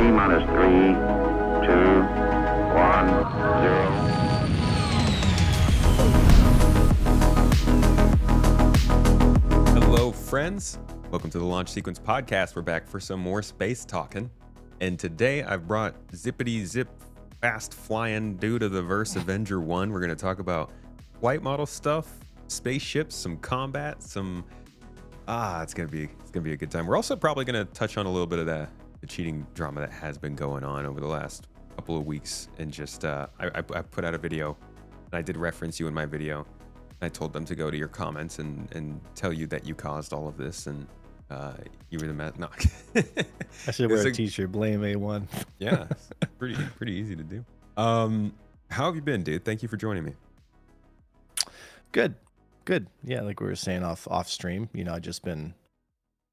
T-minus 3, 2, 1, 0. Hello, friends. Welcome to the Launch Sequence Podcast. We're back for some more space talking. And today I've brought zippity zip fast flying dude of the verse Avenger 1. We're going to talk about flight model stuff, spaceships, some combat, it's going to be a good time. We're also probably going to touch on a little bit of the cheating drama that has been going on over the last couple of weeks. And just I put out a video and I did reference you in my video. I told them to go to your comments and tell you that you caused all of this, and you were the man. No, I should wear a t-shirt. Blame A1. Yeah, it's pretty easy to do. How have you been, dude? Thank you for joining me. Good. Yeah, like we were saying off stream. You know, I just been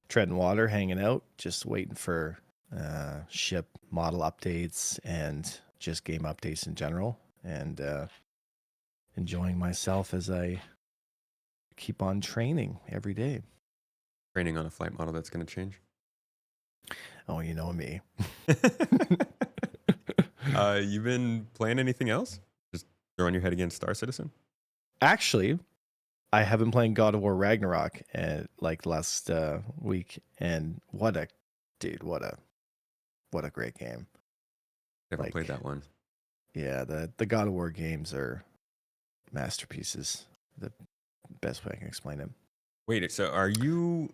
treading water, hanging out, just waiting for ship model updates and just game updates in general, and enjoying myself as I keep on training every day. Training on a flight model that's going to change. Oh, you know me. You've been playing anything else? Just throwing your head against Star Citizen? Actually, I have been playing God of War Ragnarok like last week, and what a great game. Never played that one. Yeah, the God of War games are masterpieces. The best way I can explain them. Wait, so are you?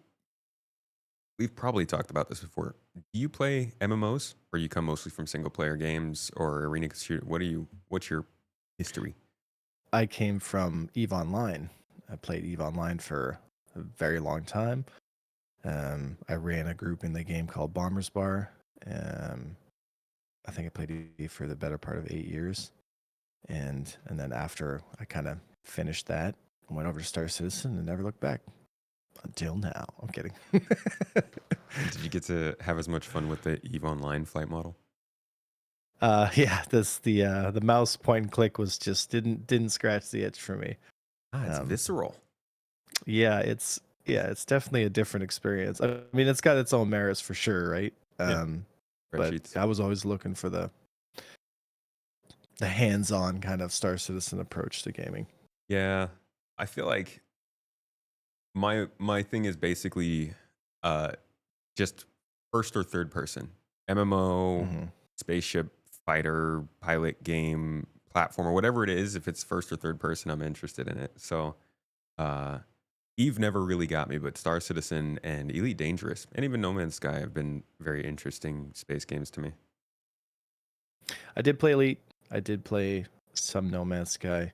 We've probably talked about this before. Do you play MMOs, or you come mostly from single player games or arena shoot? What's your history? I came from EVE Online. I played EVE Online for a very long time. I ran a group in the game called Bombers Bar. I think I played EVE for the better part of 8 years. And then after I kind of finished that, I went over to Star Citizen and never looked back until now. I'm kidding. Did you get to have as much fun with the EVE Online flight model? Yeah, the mouse point and click was just didn't scratch the itch for me. It's visceral. Yeah, it's definitely a different experience. I mean, it's got its own merits for sure, right? But I was always looking for the hands-on kind of Star Citizen approach to gaming. Yeah, I feel like my thing is basically just first or third person MMO, spaceship fighter, pilot game, platform, or whatever it is. If it's first or third person, I'm interested in it. So Eve never really got me, but Star Citizen and Elite Dangerous and even No Man's Sky have been very interesting space games to me. I did play Elite. I did play some No Man's Sky.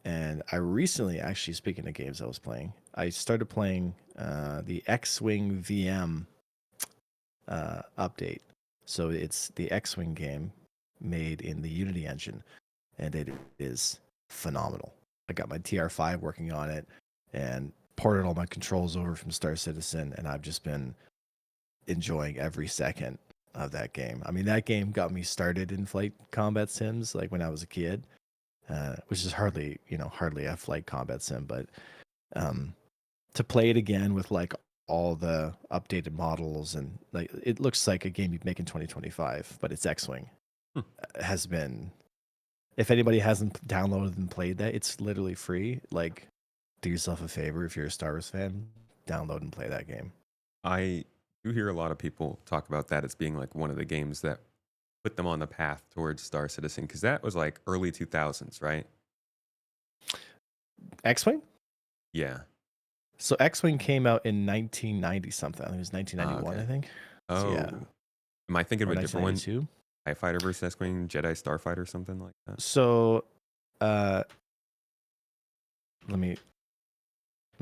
And I recently, actually, speaking of games I was playing, I started playing the X-Wing VM update. So it's the X-Wing game made in the Unity engine, and it is phenomenal. I got my TR5 working on it and ported all my controls over from Star Citizen, and I've just been enjoying every second of that game. I mean, that game got me started in flight combat sims like when I was a kid. Which is hardly a flight combat sim, but to play it again with like all the updated models, and like it looks like a game you'd make in 2025, but it's X-Wing. Has been, if anybody hasn't downloaded and played that, it's literally free. Like, do yourself a favor if you're a Star Wars fan, download and play that game. I do hear a lot of people talk about that as being like one of the games that put them on the path towards Star Citizen, because that was like early 2000s, right? X-Wing? Yeah. So X-Wing came out in 1990 something. I think it was 1991, okay. I think. Oh, so, yeah. Am I thinking of a different one? TIE Fighter versus X-Wing, Jedi Starfighter, something like that. So, let me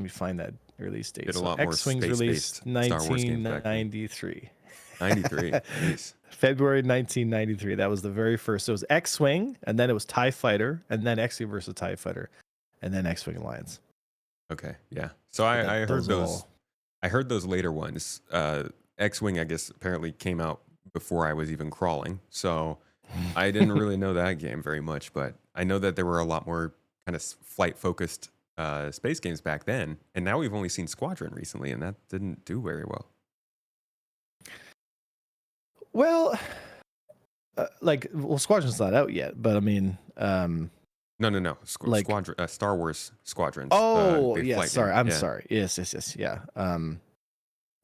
find that release date. Did a so lot X-Wing's more released Star Wars games back then. 1993. 93. Nice. February 1993. That was the very first. So it was X-Wing, and then it was TIE Fighter, and then X-Wing versus TIE Fighter, and then X-Wing Alliance. Okay, yeah. So I heard those. I heard those later ones. X-Wing, I guess, apparently came out before I was even crawling. So I didn't really know that game very much, but I know that there were a lot more kind of flight-focused space games back then. And now we've only seen Squadron recently, and that didn't do very well. Well, Squadron's not out yet, but I mean, No. like, Squadron, Star Wars Squadrons. oh The yes, flight sorry, game. I'm Yeah. sorry. Yes, yeah.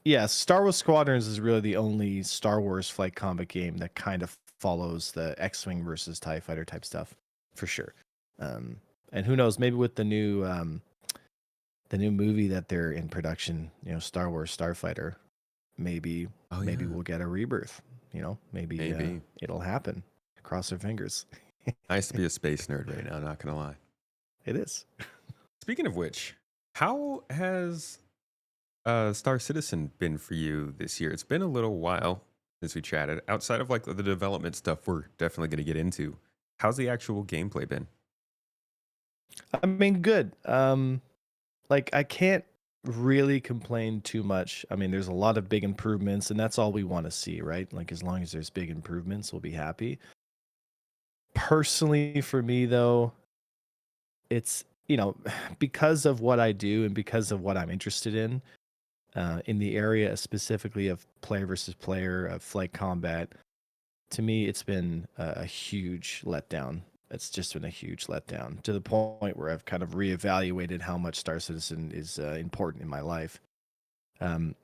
Yeah, Star Wars Squadrons is really the only Star Wars flight combat game that kind of follows the X-wing versus TIE fighter type stuff, for sure. And who knows, maybe with the new movie that they're in production, Star Wars Starfighter, maybe Oh, maybe yeah. we'll get a rebirth. Maybe it'll happen. Cross our fingers. Nice to be a space nerd right now, not gonna lie. It is. Speaking of which, how has Star Citizen been for you this year? It's been a little while since we chatted. Outside of like the development stuff we're definitely going to get into, how's the actual gameplay been? I mean, good. I can't really complain too much. I mean, there's a lot of big improvements, and that's all we want to see, right? Like, as long as there's big improvements, we'll be happy. Personally, for me, though, it's, because of what I do and because of what I'm interested in the area specifically of player versus player, of flight combat, to me, it's been a huge letdown. It's just been a huge letdown to the point where I've kind of reevaluated how much Star Citizen is important in my life,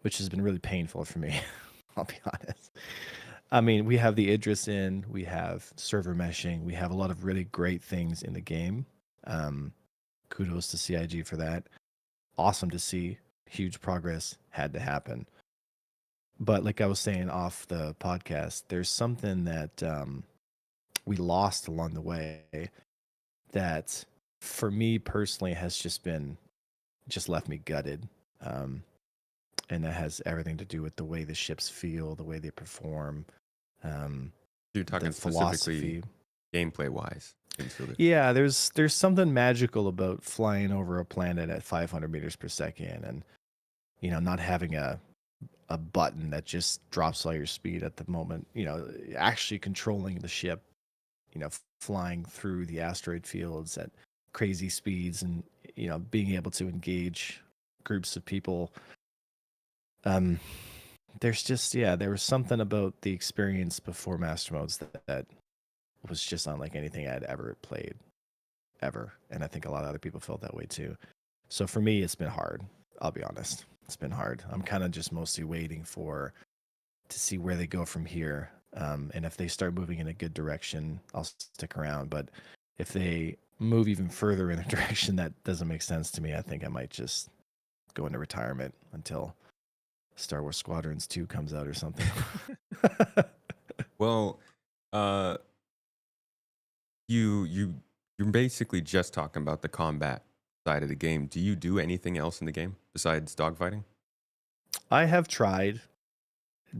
which has been really painful for me. I'll be honest. I mean, we have the Idris in, we have server meshing, we have a lot of really great things in the game. Kudos to CIG for that. Awesome to see. Huge progress had to happen. But like I was saying off the podcast, there's something that we lost along the way that, for me personally, has just left me gutted. And that has everything to do with the way the ships feel, the way they perform. You're talking The specifically philosophy. gameplay wise. Yeah, there's something magical about flying over a planet at 500 meters per second, and not having a button that just drops all your speed at the moment. Actually controlling the ship. Flying through the asteroid fields at crazy speeds, and being able to engage groups of people. There was something about the experience before Master Modes that was just unlike anything I'd ever played, ever. And I think a lot of other people felt that way too. So for me, it's been hard. I'll be honest. It's been hard. I'm kind of just mostly waiting to see where they go from here. And if they start moving in a good direction, I'll stick around. But if they move even further in a direction that doesn't make sense to me, I think I might just go into retirement until Star Wars Squadrons 2 comes out or something. Well, you're basically just talking about the combat side of the game. Do you do anything else in the game besides dogfighting? I have tried,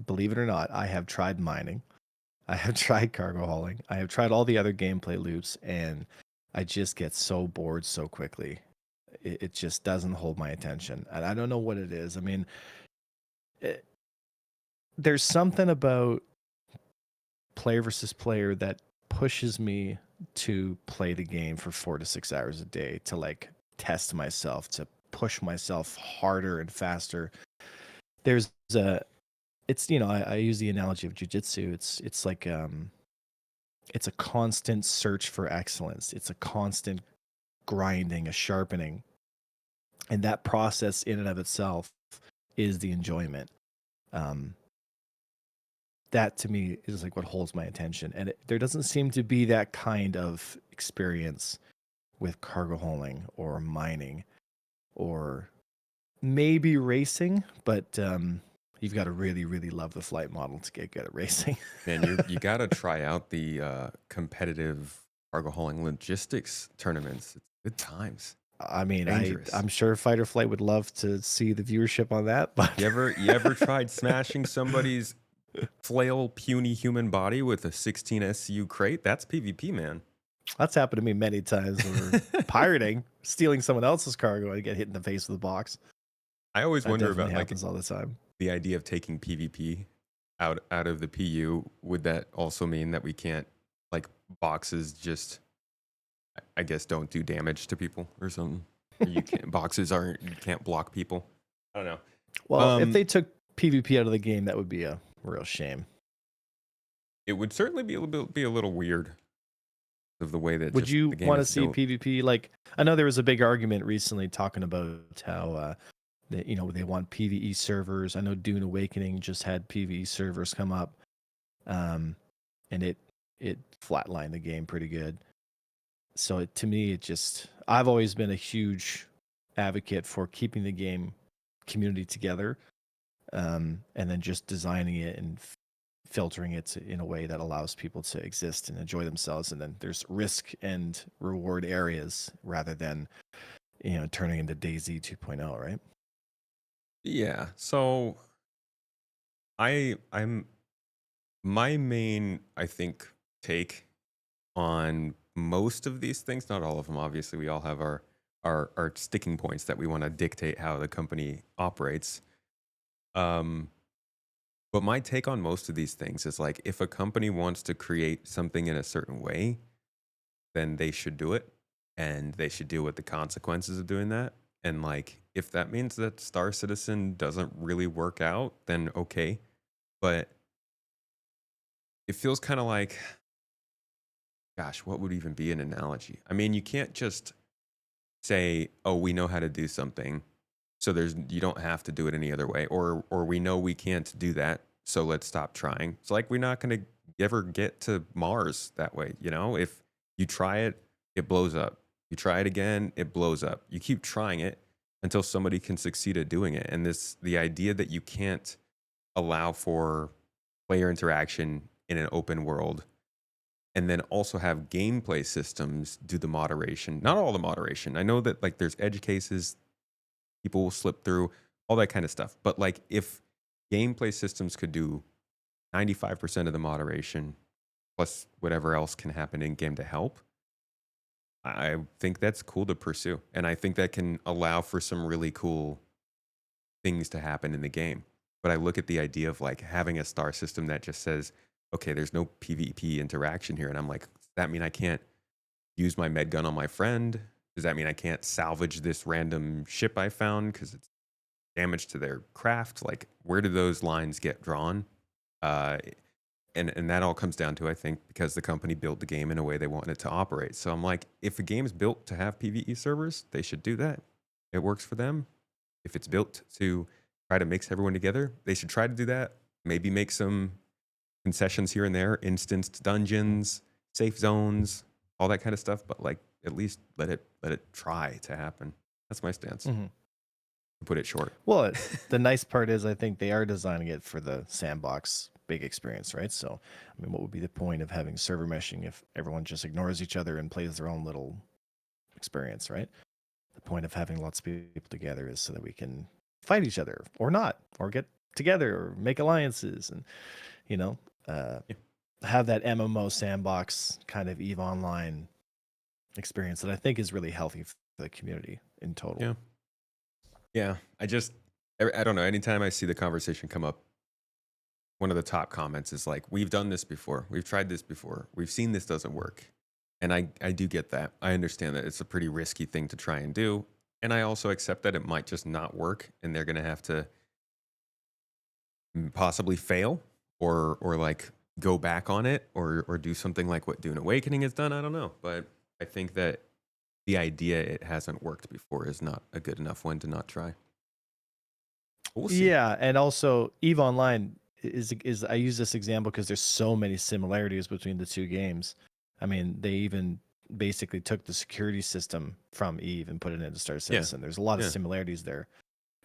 believe it or not, I have tried mining. I have tried cargo hauling. I have tried all the other gameplay loops, and I just get so bored so quickly. It just doesn't hold my attention. And I don't know what it is. I mean, there's something about player versus player that pushes me to play the game for 4 to 6 hours a day, to like test myself, to push myself harder and faster. I use the analogy of jujitsu. It's like it's a constant search for excellence. It's a constant grinding, a sharpening. And that process in and of itself is the enjoyment. That to me is like what holds my attention. And there doesn't seem to be that kind of experience with cargo hauling or mining or maybe racing, but you've got to really, really love the flight model to get good at racing. Man, you got to try out the competitive cargo hauling logistics tournaments. It's good times. I mean, Dangerous. I'm sure Fight or Flight would love to see the viewership on that. But You ever tried smashing somebody's flail puny human body with a 16 SU crate? That's PvP, man. That's happened to me many times. Or pirating, stealing someone else's cargo, and get hit in the face with a box. I always wonder about happens all the time. The idea of taking PvP out of the PU. Would that also mean that we can't, like, boxes just, I guess, don't do damage to people or something? Or you can't block people. I don't know. Well, if they took PvP out of the game, that would be a real shame. It would certainly be a little weird of the way that Would just you the game want to is see built. PvP? Like, I know there was a big argument recently talking about how they want PvE servers. I know Dune Awakening just had PvE servers come up, um, and it flatlined the game pretty good. So to me, I've always been a huge advocate for keeping the game community together, and then just designing it and filtering it in a way that allows people to exist and enjoy themselves. And then there's risk and reward areas rather than turning into Daisy 2.0, right? Yeah. So I'm my main, I think, take on most of these things, not all of them, obviously. We all have our sticking points that we want to dictate how the company operates. Um, but my take on most of these things is like if a company wants to create something in a certain way, then they should do it and they should deal with the consequences of doing that. And like if that means that Star Citizen doesn't really work out, then okay. But it feels kind of like, gosh, what would even be an analogy? I mean, you can't just say, "Oh, we know how to do something, so you don't have to do it any other way," or we know we can't do that, so let's stop trying. It's like we're not going to ever get to Mars that way, you know? If you try it, it blows up. You try it again, it blows up. You keep trying it until somebody can succeed at doing it. And the idea that you can't allow for player interaction in an open world and then also have gameplay systems do the moderation. Not all the moderation. I know that like there's edge cases people will slip through, all that kind of stuff. But like if gameplay systems could do 95% of the moderation plus whatever else can happen in game to help, I think that's cool to pursue. And I think that can allow for some really cool things to happen in the game. But I look at the idea of like having a star system that just says, okay, there's no PvP interaction here. And I'm like, does that mean I can't use my med gun on my friend? Does that mean I can't salvage this random ship I found because it's damage to their craft? Like, where do those lines get drawn? Uh, and that all comes down to, I think, because the company built the game in a way they wanted it to operate. So I'm like, if a game's built to have PvE servers, they should do that. It works for them. If it's built to try to mix everyone together, they should try to do that. Maybe make some concessions here and there, instanced dungeons, safe zones, all that kind of stuff. But like, at least let it try to happen. That's my stance. Mm-hmm. To put it short. Well, the nice part is I think they are designing it for the sandbox big experience, right? So, I mean, what would be the point of having server meshing if everyone just ignores each other and plays their own little experience, right? The point of having lots of people together is so that we can fight each other or not, or get together or make alliances and, you know, have that MMO sandbox kind of EVE Online experience that I think is really healthy for the community in total. Yeah. Yeah. I don't know. Anytime I see the conversation come up, one of the top comments is like, we've done this before. We've tried this before. We've seen this doesn't work. And I do get that. I understand that it's a pretty risky thing to try and do. And I also accept that it might just not work and they're going to have to possibly fail or like go back on it or do something like what Dune Awakening has done. I don't know. But I think that the idea it hasn't worked before is not a good enough one to not try. We'll see. Yeah, and also EVE Online is I use this example because there's so many similarities between the two games. I mean, they even basically took the security system from EVE and put it into Star Citizen. There's a lot of similarities there.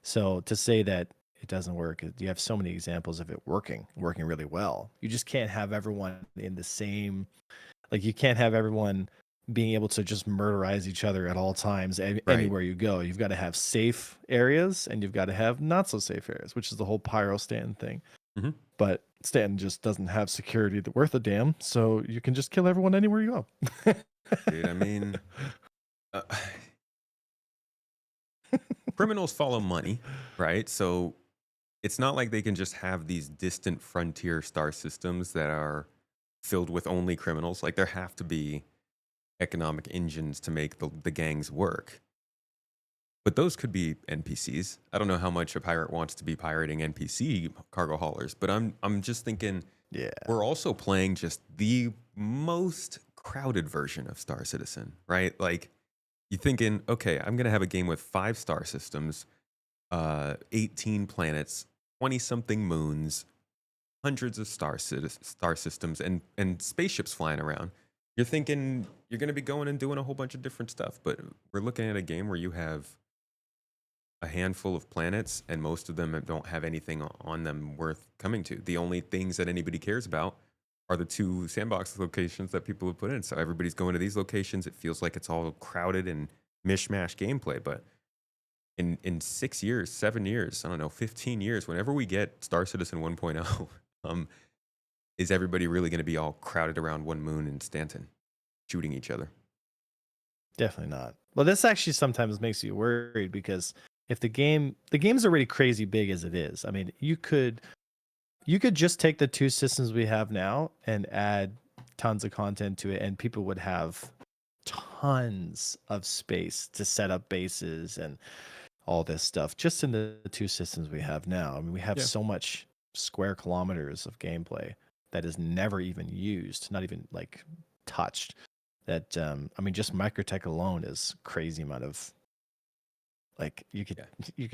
So to say that it doesn't work, you have so many examples of it working really well. You just can't have everyone in the same, like you can't have everyone being able to just murderize each other at all times anywhere you go. You've got to have safe areas and you've got to have not so safe areas, which is the whole Pyro Stanton thing. Mm-hmm. But Stanton just doesn't have security worth a damn, so you can just kill everyone anywhere you go. Dude, I mean, criminals follow money, right? So it's not like they can just have these distant frontier star systems that are filled with only criminals. Like there have to be economic engines to make the gangs work. But those could be NPCs. I don't know how much a pirate wants to be pirating NPC cargo haulers, but I'm just thinking Yeah. We're also playing just the most crowded version of Star Citizen, right? Like you're thinking, okay, I'm gonna have a game with 5 star systems, 18 planets, 20 something moons, hundreds of star systems, and spaceships flying around. You're thinking you're gonna be going and doing a whole bunch of different stuff, but we're looking at a game where you have a handful of planets, and most of them don't have anything on them worth coming to. The only things that anybody cares about are the 2 sandbox locations that people have put in. So everybody's going to these locations. It feels like it's all crowded and mishmash gameplay. But in 6 years, 7 years, I don't know, 15 years, whenever we get Star Citizen 1.0, is everybody really going to be all crowded around one moon in Stanton, shooting each other? Definitely not. Well, this actually sometimes makes you worried because if the game's already crazy big as it is. I mean, you could just take the 2 systems we have now and add tons of content to it, and people would have tons of space to set up bases and all this stuff just in the 2 systems we have now. I mean, we have so much square kilometers of gameplay that is never even used, not even like touched. That I mean, just Microtech alone is crazy amount of, like, you could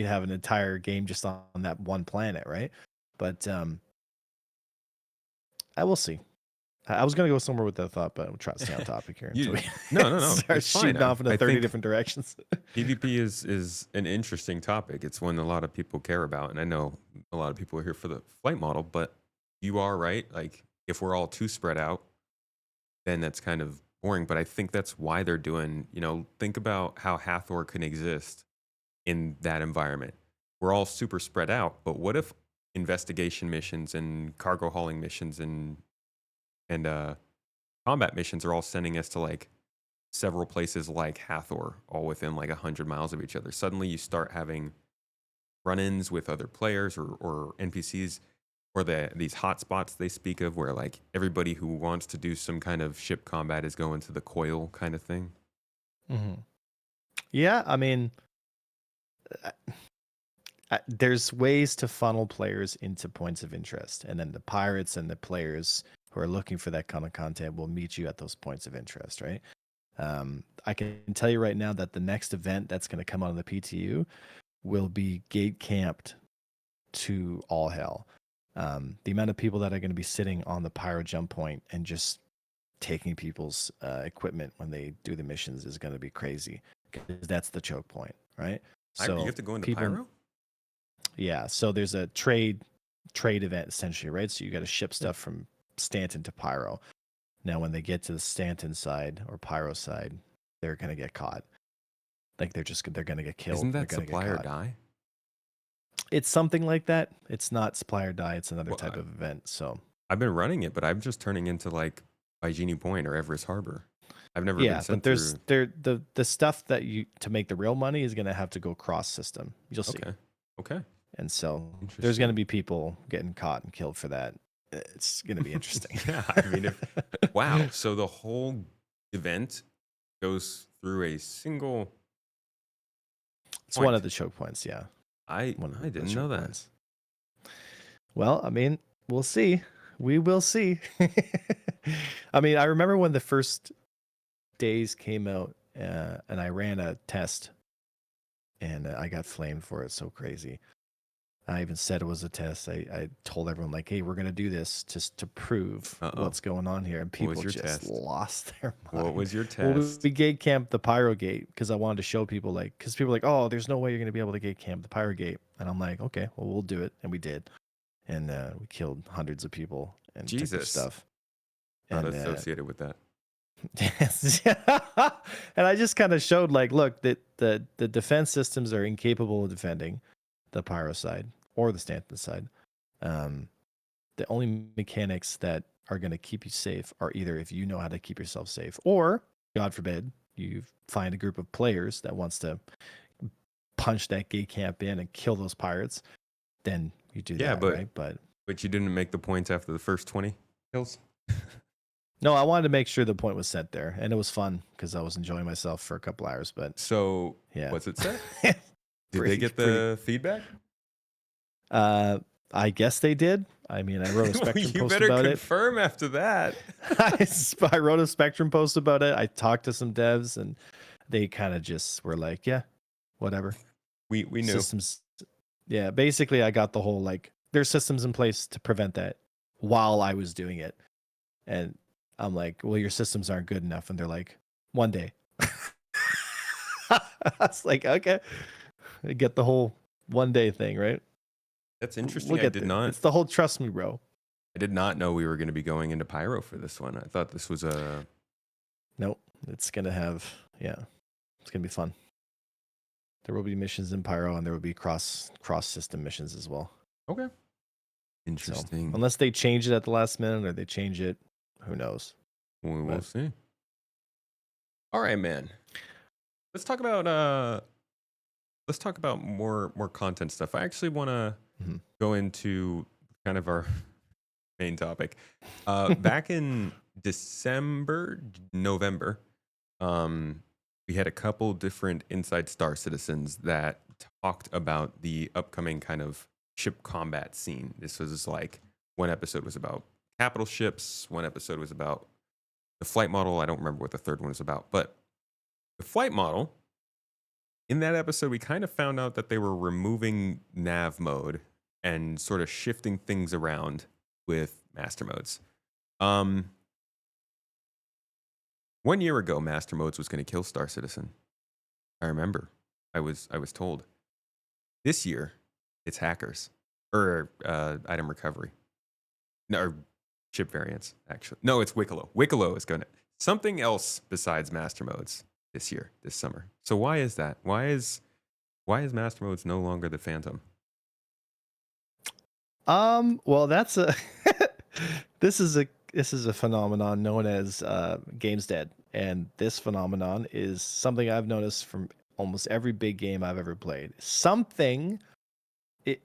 have an entire game just on that one planet, right? But I will see. I was gonna go somewhere with that thought, but I'm trying to stay on topic here until we no, start it's fine. shooting off into I 30 think different directions. PvP is an interesting topic. It's one a lot of people care about, and I know a lot of people are here for the flight model. But you are right. Like if we're all too spread out, then that's kind of boring. But I think that's why they're doing. Think about how Hathor can exist in that environment. We're all super spread out, but what if investigation missions and cargo hauling missions and combat missions are all sending us to like several places like Hathor, all within like 100 miles of each other? Suddenly you start having run-ins with other players or NPCs, or these hotspots they speak of where like everybody who wants to do some kind of ship combat is going to the coil kind of thing. Mm-hmm. Yeah, I mean, there's ways to funnel players into points of interest, and then the pirates and the players who are looking for that kind of content will meet you at those points of interest, right? I can tell you right now that the next event that's going to come out of the PTU will be gate camped to all hell. The amount of people that are going to be sitting on the pyro jump point and just taking people's equipment when they do the missions is going to be crazy, because that's the choke point, right? So you have to go into pyro? Yeah, so there's a trade event essentially, right? So you got to ship stuff from Stanton to Pyro. Now, when they get to the Stanton side or Pyro side, they're gonna get caught. Like they're gonna get killed. Isn't that supply or die? It's something like that. It's not supply or die. It's another type of event. So I've been running it, but I'm just turning into like Bygenie Point or Everest Harbor. I've never been sent through. The stuff that you to make the real money is gonna have to go cross system. You'll see. Okay. And so there's gonna be people getting caught and killed for that. It's gonna be interesting. Yeah, I mean, wow. So the whole event goes through a single. It's one of the choke points. Yeah, I didn't know that. Points. Well, I mean, we'll see. We will see. I mean, I remember when the first days came out, and I ran a test, and I got flamed for it so crazy. I even said it was a test. I told everyone, like, hey, we're going to do this just to prove what's going on here. And people just lost their mind. What was your test? Well, we gate camped the Pyro Gate because I wanted to show people, like, because people were like, oh, there's no way you're going to be able to gate camp the Pyro Gate. And I'm like, okay, well, we'll do it. And we did. And we killed hundreds of people and took their stuff. Not associated with that. Yes. And I just kind of showed, like, look, that the defense systems are incapable of defending the Pyro side or the Stanton side. The only mechanics that are going to keep you safe are either if you know how to keep yourself safe, or, God forbid, you find a group of players that wants to punch that gate camp in and kill those pirates, then you do that, right? But you didn't make the points after the first 20 kills? No, I wanted to make sure the point was set there, and it was fun because I was enjoying myself for a couple hours. But so, yeah, what's it set? Did they get the feedback? I guess they did. I mean, I wrote a Spectrum You post better about it. confirm after that. I wrote a Spectrum post about it. I talked to some devs, and they kind of just were like, "Yeah, whatever." We knew. Systems. Yeah, basically, I got the whole like there's systems in place to prevent that while I was doing it, and I'm like, "Well, your systems aren't good enough," and they're like, "One day." I was like, "Okay." I get the whole one day thing, right? That's interesting. We'll I get did there. not. It's the whole trust me, bro. I did not know we were going to be going into Pyro for this one. I thought this was a. Nope. It's gonna have it's gonna be fun. There will be missions in Pyro, and there will be cross system missions as well. Okay. So, Interesting. unless they change it at the last minute or they change it, who knows? We'll see. All right, man. Let's talk about more content stuff. I actually want to go into kind of our main topic. Back in November, we had a couple different Inside Star citizens that talked about the upcoming kind of ship combat scene. This was like one episode was about capital ships, one episode was about the flight model. I don't remember what the third one was about, but the flight model, in that episode, we kind of found out that they were removing nav mode and sort of shifting things around with master modes. 1 year ago, master modes was going to kill Star Citizen. I remember. I was told. This year, it's hackers or item recovery. No, or ship variants, actually. No, it's Wicklow. Wicklow is going to something else besides master modes this year, this summer. So why is that? Why is master modes no longer the Phantom? Well, that's a this is a phenomenon known as games dead, and this phenomenon is something I've noticed from almost every big game I've ever played.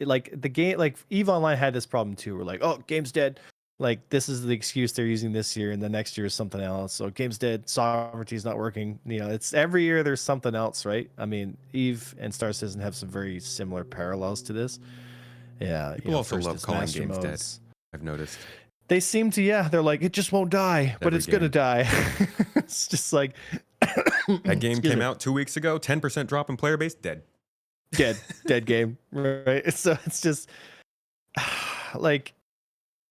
Like the game, like EVE Online had this problem too. We're like, oh, game's dead. Like this is the excuse they're using this year, and the next year is something else. So game's dead, sovereignty's not working. You know, it's every year there's something else, right? I mean, EVE and Star Citizen have some very similar parallels to this. Yeah, People also first love is calling master games modes. dead. I've noticed. They seem to, they're like, it just won't die, but Every it's gonna die. It's just like that game came out 2 weeks ago, 10% drop in player base, dead. dead game, right? So it's just like,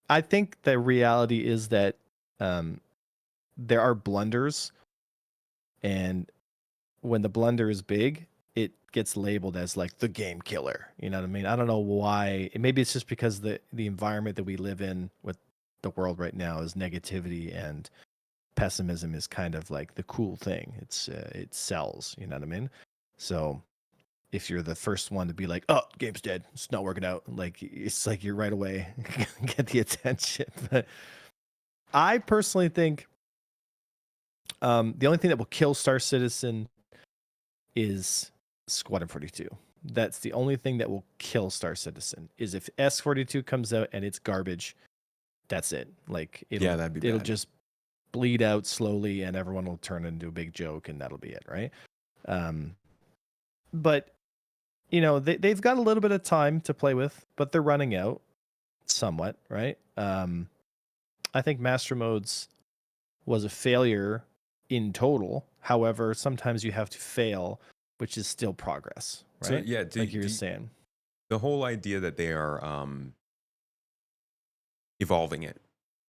I think the reality is that there are blunders, and when the blunder is big, it gets labeled as like the game killer. You know what I mean? I don't know why. Maybe it's just because the environment that we live in with the world right now is negativity, and pessimism is kind of like the cool thing. It sells. You know what I mean? So if you're the first one to be like, "Oh, game's dead. It's not working out," like it's like you're right away get the attention. But I personally think the only thing that will kill Star Citizen is Squadron 42. That's the only thing that will kill Star Citizen. Is if S42 comes out and it's garbage, that's it. Like that'd be it'll bad. just bleed out slowly, and everyone will turn into a big joke, and that'll be it, right? But you know, they've got a little bit of time to play with, but they're running out somewhat, right? I think Master Modes was a failure in total. However, sometimes you have to fail, which is still progress, right? So, like you were saying. The whole idea that they are evolving it,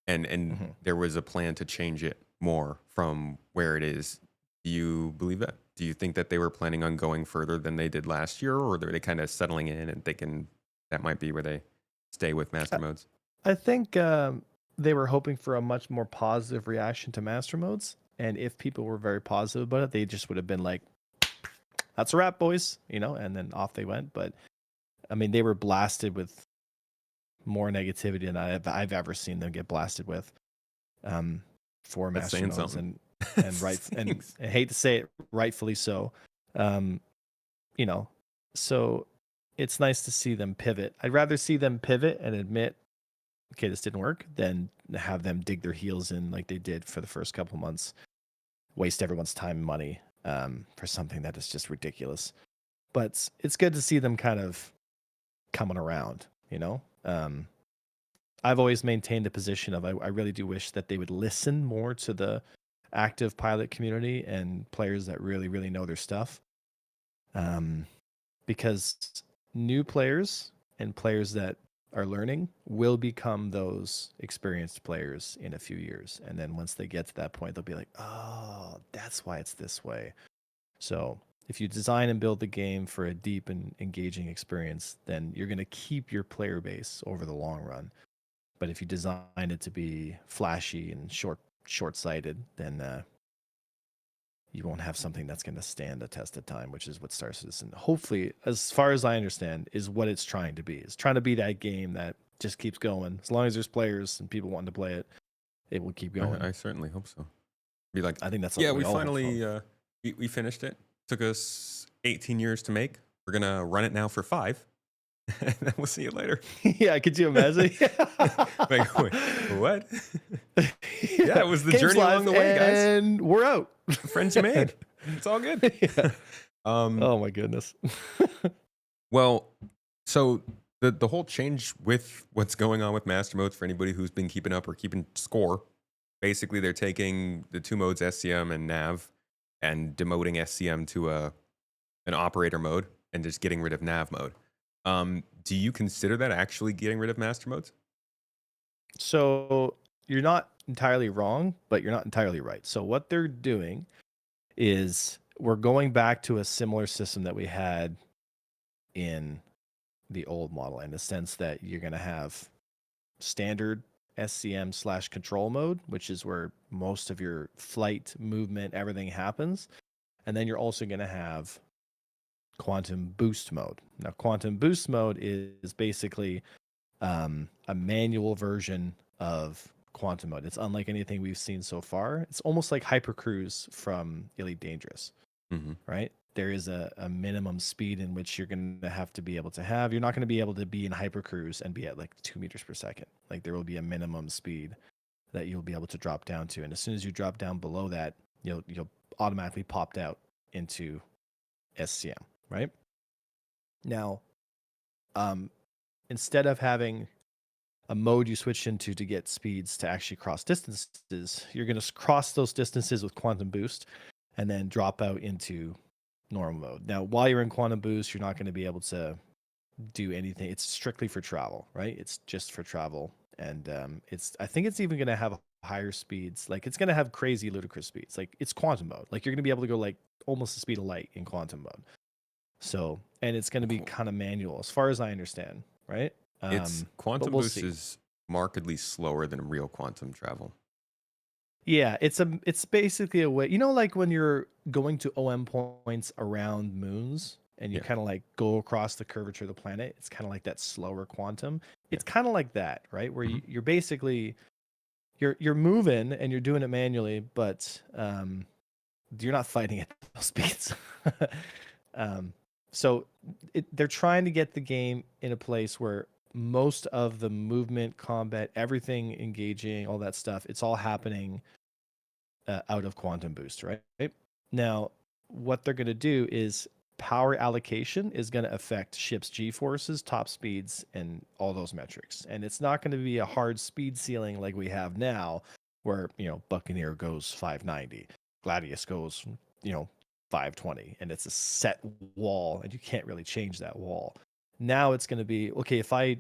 and there was a plan to change it more from where it is. Do you believe that? Do you think that they were planning on going further than they did last year, or are they kind of settling in and thinking that might be where they stay with master modes? I think they were hoping for a much more positive reaction to master modes, and if people were very positive about it, they just would have been like, "That's a wrap, boys," you know, and then off they went. But I mean, they were blasted with more negativity than I've ever seen them get blasted with for That's master saying modes, something. and right, and I hate to say it, rightfully so. You know, so it's nice to see them pivot. I'd rather see them pivot and admit, okay, this didn't work, than have them dig their heels in like they did for the first couple months, waste everyone's time and money for something that is just ridiculous. But it's good to see them kind of coming around, you know. I've always maintained the position of I really do wish that they would listen more to the active pilot community and players that really know their stuff. Because new players and players that are learning will become those experienced players in a few years. And then once they get to that point, they'll be like, oh, that's why it's this way. So if you design and build the game for a deep and engaging experience, then you're going to keep your player base over the long run. But if you design it to be flashy and short-sighted, then you won't have something that's going to stand the test of time, which is what Star Citizen, hopefully, as far as I understand, is what it's trying to be. It's trying to be that game that just keeps going. As long as there's players and people wanting to play it, it will keep going. I certainly hope so. Be like, I think that's yeah, what we all finally we finished it. Took us 18 years to make. We're gonna run it now for 5, and then we'll see you later. Yeah, could you imagine? Like, wait, what? Yeah, it was the Game's journey along the way, guys. And we're out. The friends you made. It's all good. Yeah. Oh my goodness. Well, so the whole change with what's going on with master modes, for anybody who's been keeping up or keeping score, basically they're taking the 2 modes, SCM and Nav, and demoting SCM to an operator mode and just getting rid of Nav mode. Do you consider that actually getting rid of master modes? So you're not entirely wrong, but you're not entirely right. So what they're doing is we're going back to a similar system that we had in the old model, in the sense that you're going to have standard SCM/control mode, which is where most of your flight, movement, everything happens. And then you're also going to have quantum boost mode. Now, quantum boost mode is basically a manual version of quantum mode. It's unlike anything we've seen so far. It's almost like hypercruise from Elite Dangerous, right? There is a minimum speed in which you're going to have to be able to have. You're not going to be able to be in hypercruise and be at like 2 meters per second. Like, there will be a minimum speed that you'll be able to drop down to. And as soon as you drop down below that, you'll automatically popped out into SCM, right? Now, instead of having a mode you switch into to get speeds to actually cross distances, you're going to cross those distances with quantum boost and then drop out into normal mode. Now, while you're in quantum boost, you're not going to be able to do anything. It's strictly for travel, right? It's just for travel. And I think it's even going to have higher speeds. Like, it's going to have crazy, ludicrous speeds. Like, it's quantum mode. Like, you're going to be able to go like almost the speed of light in quantum mode. So, and it's going to be kind of manual as far as I understand, right? It's quantum boost is markedly slower than real quantum travel. Yeah, it's basically a way, like when you're going to OM points around moons and you kind of like go across the curvature of the planet. It's kind of like that slower quantum. It's kind of like that, right? Where you're basically you're moving and you're doing it manually, but you're not fighting at those speeds. So they're trying to get the game in a place where most of the movement, combat, everything engaging, all that stuff, it's all happening out of quantum boost, right? Now, what they're going to do is power allocation is going to affect ships' G-forces, top speeds, and all those metrics. And it's not going to be a hard speed ceiling like we have now, where, Buccaneer goes 590, Gladius goes, 520, and it's a set wall, and you can't really change that wall. Now it's going to be, okay, if I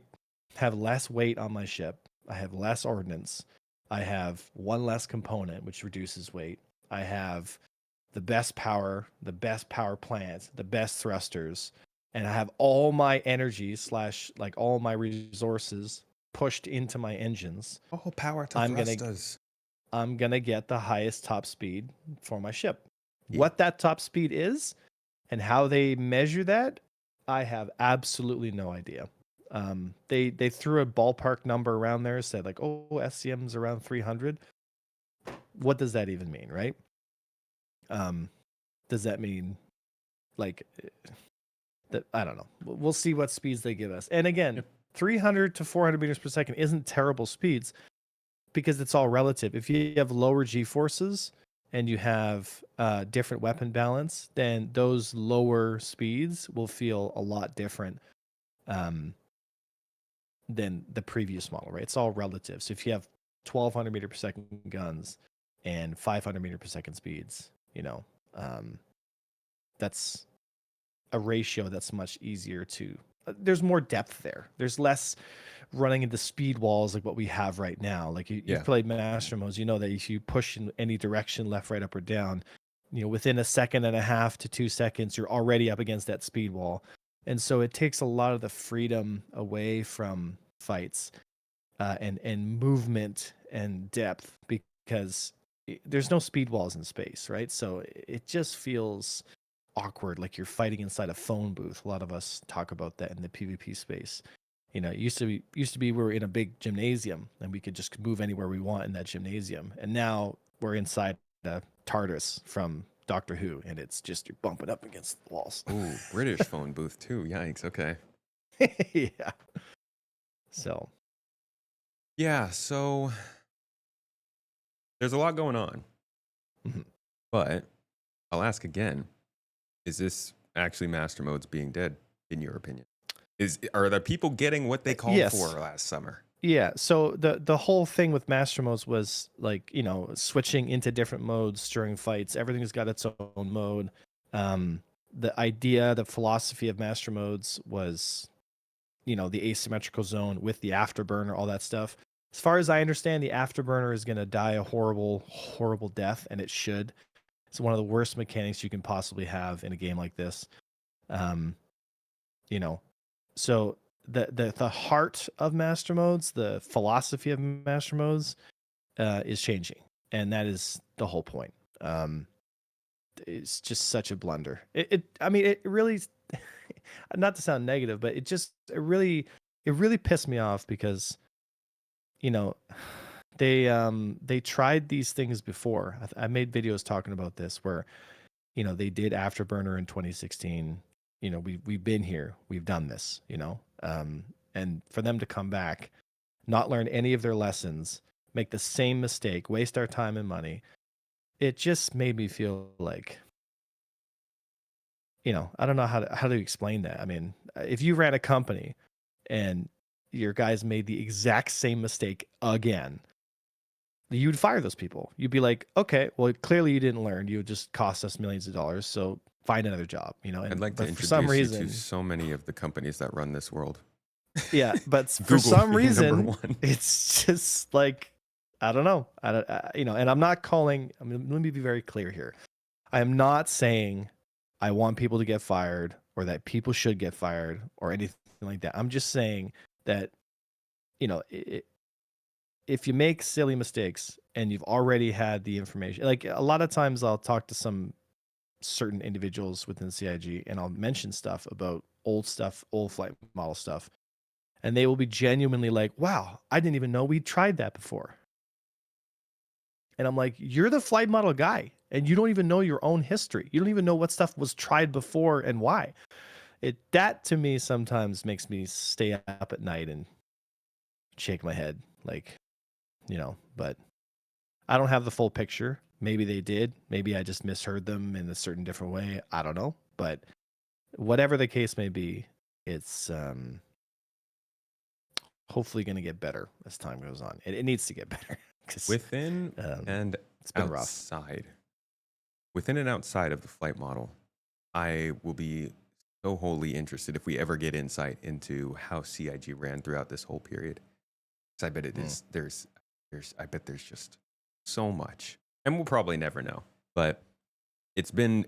have less weight on my ship, I have less ordnance, I have one less component, which reduces weight, I have the best power plant, the best thrusters, and I have all my energy / like all my resources pushed into my engines. Oh, power to thrusters. I'm going to get the highest top speed for my ship. Yeah. What that top speed is and how they measure that, I have absolutely no idea. They threw a ballpark number around there, said like, oh, SCM's around 300. What does that even mean, right? Does that mean like that? I don't know. We'll see what speeds they give us. And again, 300 to 400 meters per second isn't terrible speeds because it's all relative. If you have lower G forces and you have different weapon balance, then those lower speeds will feel a lot different than the previous model, right? It's all relative. So if you have 1200 meter per second guns and 500 meter per second speeds, that's a ratio that's much easier to. There's more depth there. There's less running into speed walls like what we have right now. Like you've played master modes, you know that if you push in any direction, left, right, up, or down, within a second and a half to 2 seconds, you're already up against that speed wall. And so it takes a lot of the freedom away from fights and movement and depth because there's no speed walls in space, right? So it just feels awkward, like you're fighting inside a phone booth. A lot of us talk about that in the PvP space. It used to be we were in a big gymnasium and we could just move anywhere we want in that gymnasium, and now we're inside the TARDIS from Doctor Who, and it's just you're bumping up against the walls. Ooh, British phone booth too. Yikes. Okay. Yeah. So. Yeah. So there's a lot going on, but I'll ask again: is this actually master modes being dead, in your opinion? Are the people getting what they called for last summer? Yeah. So the whole thing with master modes was like, switching into different modes during fights. Everything's got its own mode. The idea, the philosophy of master modes was, the asymmetrical zone with the afterburner, all that stuff. As far as I understand, the afterburner is going to die a horrible, horrible death, and it should. It's one of the worst mechanics you can possibly have in a game like this. So the heart of master modes, the philosophy of master modes, is changing, and that is the whole point. It's just such a blunder. It really, not to sound negative, but it really pissed me off because, they tried these things before. I made videos talking about this where, they did Afterburner in 2016. We've been here, we've done this, and for them to come back, not learn any of their lessons, make the same mistake, waste our time and money, it just made me feel like, I don't know how to explain that. I mean, if you ran a company and your guys made the exact same mistake again, you'd fire those people. You'd be like, okay, well, clearly you didn't learn. You would just cost us millions of dollars. So find another job, And, I'd like to for some introduce reason, you to so many of the companies that run this world. Yeah, but for Google some being number reason, one. it's just like, I don't know. And I'm not calling. Let me be very clear here. I am not saying I want people to get fired or that people should get fired or anything like that. I'm just saying that, if you make silly mistakes and you've already had the information, like a lot of times I'll talk to some certain individuals within CIG and I'll mention stuff about old flight model stuff. And they will be genuinely like, wow, I didn't even know we tried that before. And I'm like, you're the flight model guy and you don't even know your own history. You don't even know what stuff was tried before and why. That to me sometimes makes me stay up at night and shake my head, like, but I don't have the full picture. Maybe they did. Maybe I just misheard them in a certain different way. I don't know. But whatever the case may be, it's hopefully going to get better as time goes on. It needs to get better. Within and it's been outside. Within and outside of the flight model, I will be so wholly interested if we ever get insight into how CIG ran throughout this whole period. Because I bet it is. I bet there's just so much, and we'll probably never know. But it's been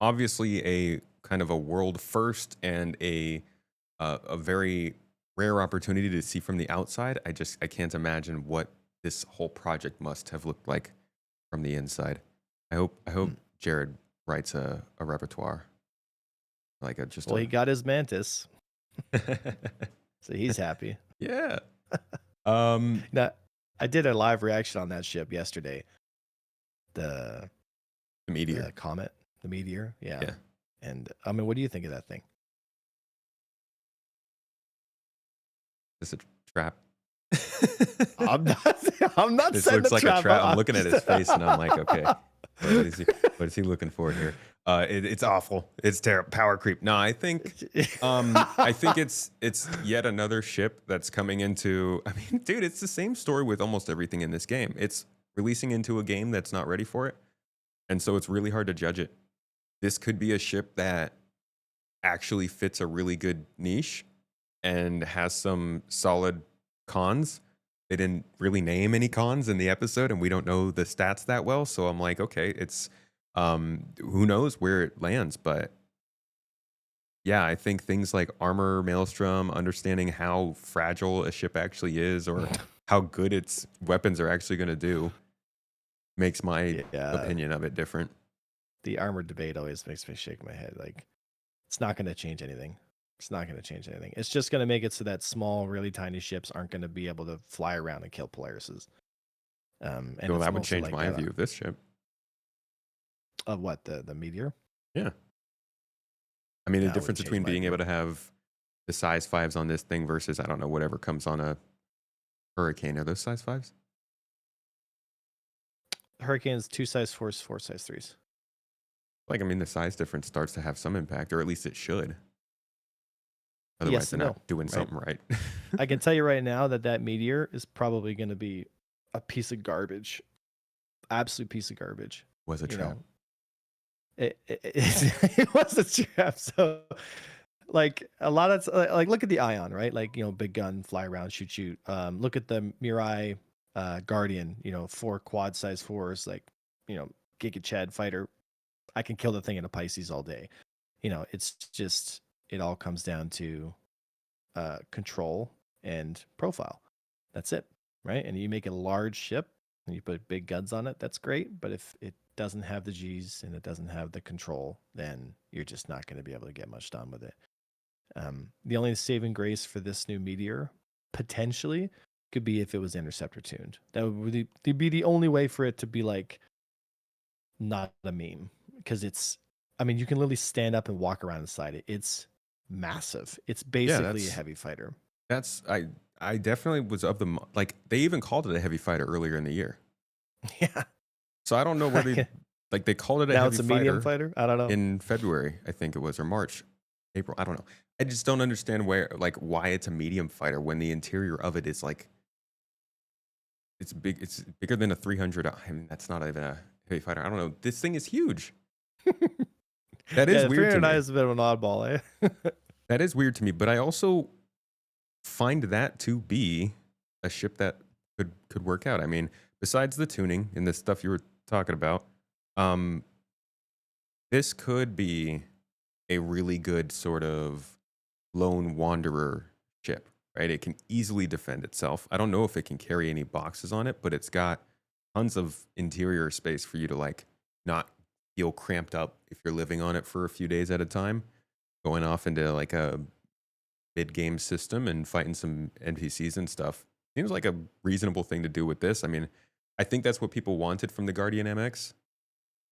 obviously a kind of a world first and a very rare opportunity to see from the outside. I can't imagine what this whole project must have looked like from the inside. I hope Jared writes a repertoire, like he got his mantis, so he's happy. Yeah. Now, I did a live reaction on that ship yesterday. The Meteor, the comet, the meteor, yeah. And what do you think of that thing? Is this a trap? I'm not. This looks like a trap. I'm looking at his face and I'm like, okay, what is he looking for here? It's awful. It's terrible. Power creep. No, I think it's yet another ship that's coming into. I mean, dude, it's the same story with almost everything in this game. It's releasing into a game that's not ready for it, and so it's really hard to judge it. This could be a ship that actually fits a really good niche and has some solid cons. They didn't really name any cons in the episode, and we don't know the stats that well. So I'm like, okay, it's who knows where it lands, but yeah, I think things like armor maelstrom, understanding how fragile a ship actually is, or how good its weapons are actually going to do, makes my Yeah, opinion of it different. the armor debate always makes me shake my head. Like, it's not going to change anything. It's not going to change anything. It's just going to make it so that small, really tiny ships aren't going to be able to fly around and kill Polarises. And Well, it's that would mostly change like my that view of this ship. of what the Meteor. Yeah. I mean, the That wouldn't difference change between my being view. able to have the size fives on this thing versus, I don't know, whatever comes on a Hurricane. Are those size fives? Hurricane's 2 size 4s, 4 size 3s. Like, I mean, the size difference starts to have some impact, or at least it should. Otherwise, Yes they're and not no, doing right? something right. I can tell you right now that Meteor is probably going to be a piece of garbage, absolute piece of garbage. Was a You trap. know, it was a trap. So, like a lot of like, look at the Ion, right? Like, big gun, fly around, shoot. Look at the Mirai Guardian. 4 quad size 4s, like, Giga Chad fighter. I can kill the thing in a Pisces all day. It's just, it all comes down to control and profile. That's it, right? And you make a large ship and you put big guns on it, that's great. But if it doesn't have the G's and it doesn't have the control, then you're just not going to be able to get much done with it. The only saving grace for this new Meteor potentially could be if it was interceptor tuned. That would be the only way for it to be like not a meme, because you can literally stand up and walk around inside it. It's massive. It's Yeah, basically a heavy fighter. that's I definitely was of the like they even called it a heavy fighter earlier in the year. Yeah. So I don't know where they called it a Now heavy it's a medium fighter fighter. I don't know. in February, I think it was, or March, April. I don't know. I just don't understand why it's a medium fighter when the interior of it is like it's big. It's bigger than a 300. I mean, that's not even a heavy fighter. I don't know. This thing is huge. That Yeah, is the weird to 309 me. is a bit of an oddball, eh? That is weird to me. But I also find that to be a ship that could work out. I mean, besides the tuning and the stuff you were talking about, um, this could be a really good sort of lone wanderer ship, right? It can easily defend itself. I don't know if it can carry any boxes on it, but it's got tons of interior space for you to like not feel cramped up if you're living on it for a few days at a time, going off into like a mid game system and fighting some NPCs and stuff. Seems like a reasonable thing to do with this. I mean, I think that's what people wanted from the Guardian MX.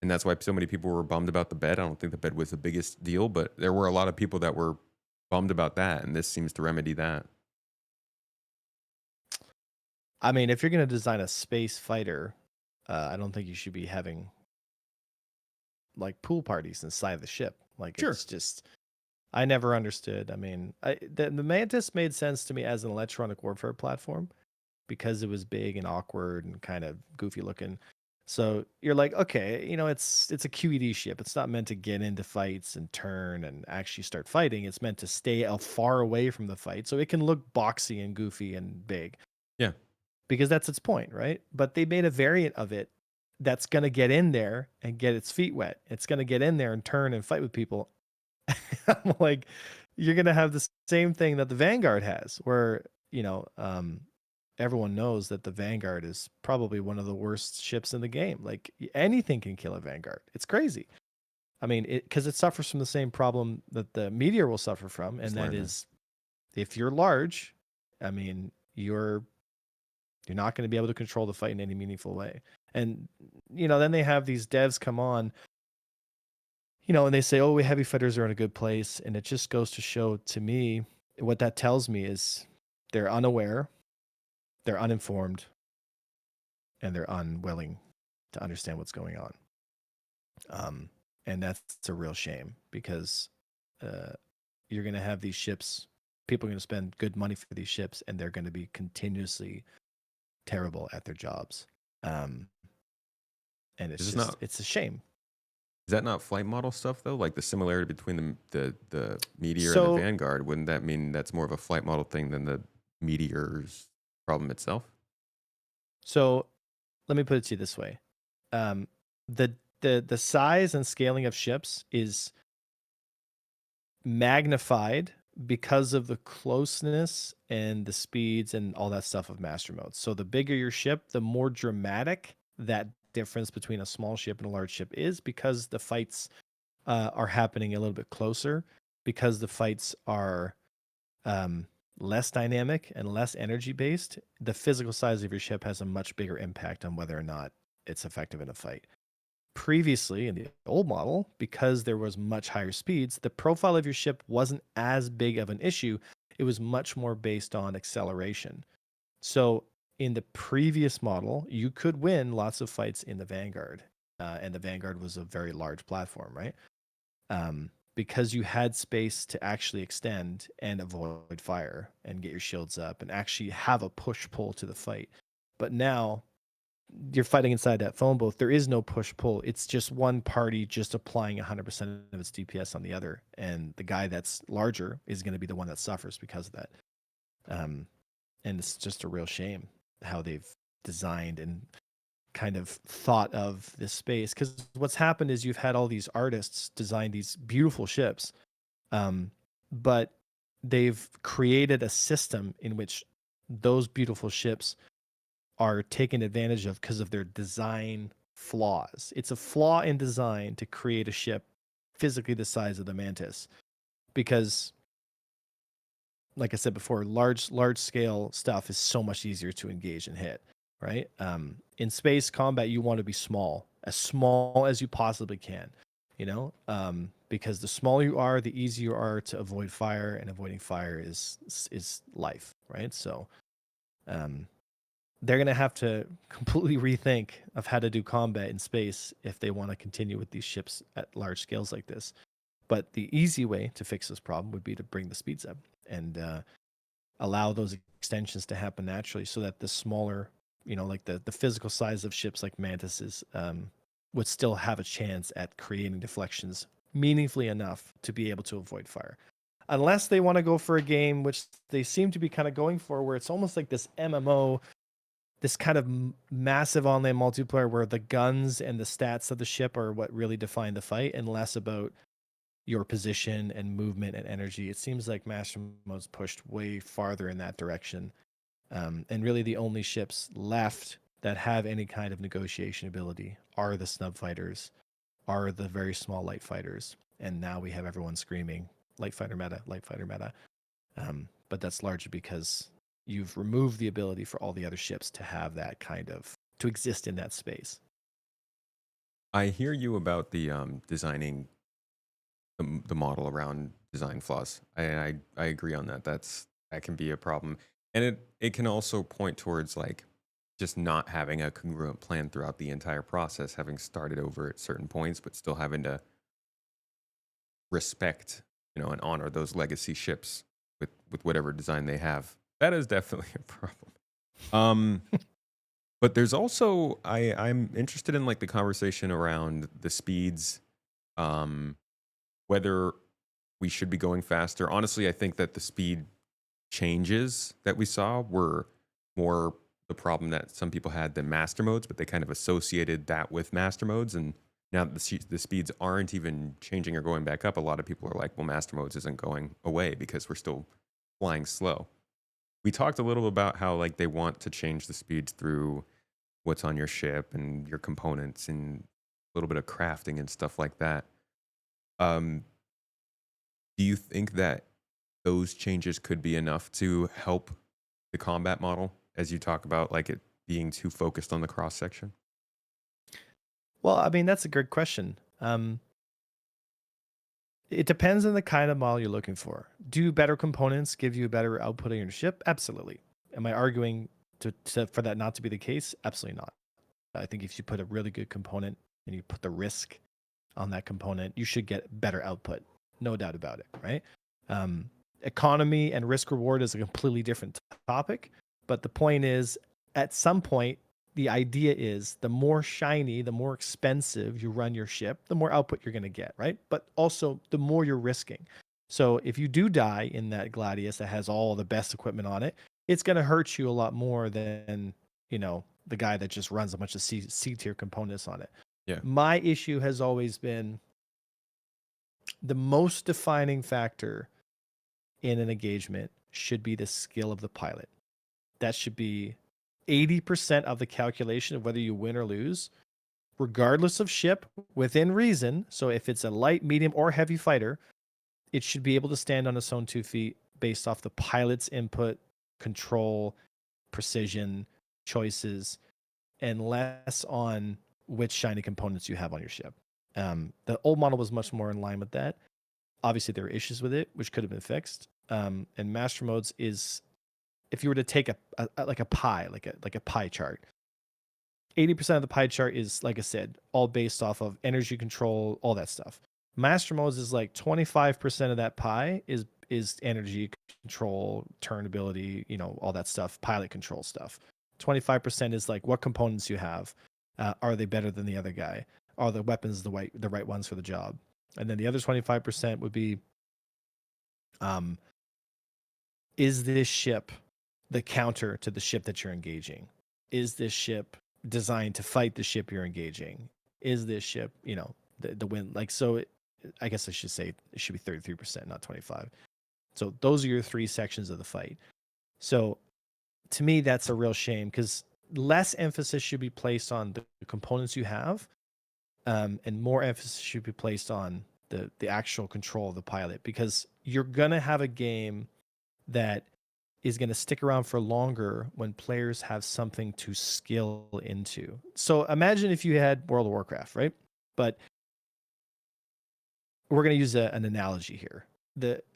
And that's why so many people were bummed about the bed. I don't think the bed was the biggest deal, but there were a lot of people that were bummed about that. And this seems to remedy that. I mean, if you're going to design a space fighter, I don't think you should be having like pool parties inside the ship. Like, Sure. it's just, I never understood. I mean, the Mantis made sense to me as an electronic warfare platform because it was big and awkward and kind of goofy looking. So you're like, okay, it's a QED ship. It's not meant to get into fights and turn and actually start fighting. It's meant to stay far away from the fight, so it can look boxy and goofy and big. Yeah. Because that's its point, right? But they made a variant of it that's going to get in there and get its feet wet. It's going to get in there and turn and fight with people. I'm like, you're going to have the same thing that the Vanguard has, where, everyone knows that the Vanguard is probably one of the worst ships in the game. Like, anything can kill a Vanguard. It's crazy. I mean, because it suffers from the same problem that the Meteor will suffer from, and that is, if you're large, I mean, you're not going to be able to control the fight in any meaningful way. And then they have these devs come on, and they say, "Oh, heavy fighters are in a good place," and it just goes to show to me, what that tells me is they're unaware, they're uninformed, and they're unwilling to understand what's going on. and that's a real shame because you're going to have these ships. People are going to spend good money for these ships, and they're going to be continuously terrible at their jobs. And Is this not it's a shame. is that not flight model stuff though? Like the similarity between the Meteor and the So Vanguard, wouldn't that mean that's more of a flight model thing than the Meteor's problem itself? so let me put it to you this way. Um, the size and scaling of ships is magnified because of the closeness and the speeds and all that stuff of master modes. So the bigger your ship, the more dramatic that difference between a small ship and a large ship is, because the fights are happening a little bit closer, because the fights are less dynamic and less energy based. The physical size of your ship has a much bigger impact on whether or not it's effective in a fight. Previously, in the old model, because there was much higher speeds, the profile of your ship wasn't as big of an issue. It was much more based on acceleration. So in the previous model, you could win lots of fights in the Vanguard, and the Vanguard was a very large platform, right? Because you had space to actually extend and avoid fire and get your shields up and actually have a push pull to the fight. But now you're fighting inside that phone booth. There is no push pull. It's just one party just applying 100% of its DPS on the other, and the guy that's larger is going to be the one that suffers because of that. And it's just a real shame how they've designed and kind of thought of this space, because what's happened is you've had all these artists design these beautiful ships, but they've created a system in which those beautiful ships are taken advantage of because of their design flaws. It's a flaw in design to create a ship physically the size of the Mantis, because like I said before, large scale stuff is so much easier to engage and hit, right? In space combat, you want to be small as you possibly can, you know, because the smaller you are, the easier you are to avoid fire, and avoiding fire is life, right? So, they're going to have to completely rethink of how to do combat in space if they want to continue with these ships at large scales like this. But the easy way to fix this problem would be to bring the speeds up and allow those extensions to happen naturally, so that the smaller, you know, like the physical size of ships like Mantises would still have a chance at creating deflections meaningfully enough to be able to avoid fire. Unless they want to go for a game, which they seem to be kind of going for, where it's almost like this MMO, this kind of massive online multiplayer where the guns and the stats of the ship are what really define the fight, and less about your position and movement and energy. It seems like Master Mode's pushed way farther in that direction. And really the only ships left that have any kind of negotiation ability are the snub fighters, are the very small light fighters. And now we have everyone screaming, light fighter meta, light fighter meta. But that's largely because you've removed the ability for all the other ships to have that kind of, to exist in that space. I hear you about the designing the model around design flaws. I agree on that. That can be a problem, and it can also point towards like just not having a congruent plan throughout the entire process, having started over at certain points, but still having to respect, you know, and honor those legacy ships with whatever design they have. That is definitely a problem. Um, but there's also I'm interested in like the conversation around the speeds, whether we should be going faster. Honestly, I think that the speed changes that we saw were more the problem that some people had than master modes, but they kind of associated that with master modes. And now that the speeds aren't even changing or going back up, a lot of people are like, well, master modes isn't going away because we're still flying slow. We talked a little about how like they want to change the speeds through what's on your ship and your components and a little bit of crafting and stuff like that. Um, do you think that those changes could be enough to help the combat model as you talk about like it being too focused on the cross section? Well, I mean, that's a great question. It depends on the kind of model you're looking for. Do better components give you better output on your ship? Absolutely. Am I arguing for that not to be the case? Absolutely not. I think if you put a really good component and you put the risk on that component, you should get better output. No doubt about it, right? Economy and risk reward is a completely different topic. But the point is, at some point, the idea is the more shiny, the more expensive you run your ship, the more output you're going to get, right? But also the more you're risking. So if you do die in that Gladius that has all the best equipment on it, it's going to hurt you a lot more than, the guy that just runs a bunch of C tier components on it. Yeah. My issue has always been the most defining factor in an engagement should be the skill of the pilot. That should be 80% of the calculation of whether you win or lose, regardless of ship, within reason. So if it's a light, medium, or heavy fighter, it should be able to stand on its own 2 feet based off the pilot's input, control, precision, choices, and less on which shiny components you have on your ship. The old model was much more in line with that. Obviously, there were issues with it, which could have been fixed. And Master Modes is, if you were to take a pie, like a pie chart, 80% of the pie chart is, like I said, all based off of energy control, all that stuff. Master Modes is like 25% of that pie is energy control, turn ability, all that stuff, pilot control stuff. 25% is like what components you have. Are they better than the other guy? Are the weapons the right ones for the job? And then the other 25% would be, is this ship the counter to the ship that you're engaging? Is this ship designed to fight the ship you're engaging? Is this ship, the win? Like, so I guess I should say it should be 33%, not 25. So those are your 3 sections of the fight. So to me, that's a real shame because less emphasis should be placed on the components you have, and more emphasis should be placed on the actual control of the pilot, because you're going to have a game that is going to stick around for longer when players have something to skill into. So imagine if you had World of Warcraft, right? But we're going to use an analogy here.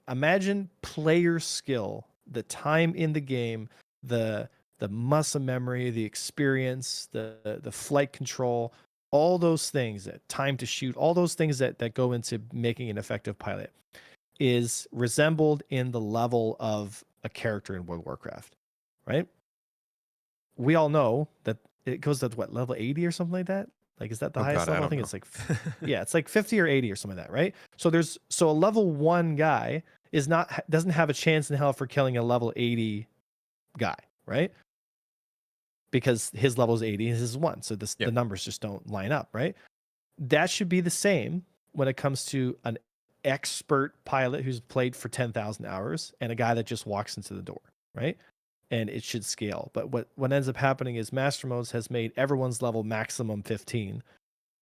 Imagine player skill, the time in the game, the muscle memory, the experience, the flight control, all those things, that time to shoot, all those things that go into making an effective pilot is resembled in the level of a character in World of Warcraft, right? We all know that it goes to what, level 80 or something like that? Like, is that the highest level? I think it's like, yeah, it's like 50 or 80 or something like that, right? So a level 1 guy doesn't have a chance in hell for killing a level 80 guy, right? Because his level is 80 and his is 1. So the numbers just don't line up, right? That should be the same when it comes to an expert pilot who's played for 10,000 hours and a guy that just walks into the door, right? And it should scale. But what ends up happening is Master Modes has made everyone's level maximum 15.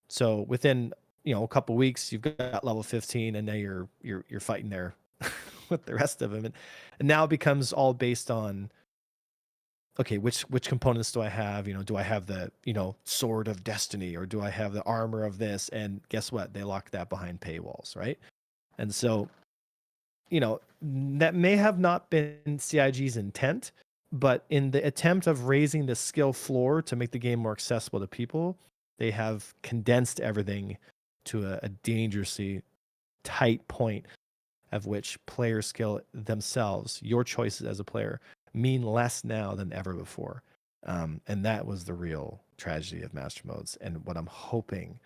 So within a couple weeks, you've got level 15, and now you're fighting there with the rest of them, and now it becomes all based on, okay, which components do I have? Do I have the sword of destiny, or do I have the armor of this? And guess what? They lock that behind paywalls, right? And so, that may have not been CIG's intent, but in the attempt of raising the skill floor to make the game more accessible to people, they have condensed everything to a dangerously tight point of which player skill themselves, your choices as a player, mean less now than ever before. And that was the real tragedy of Master Modes. And what I'm hoping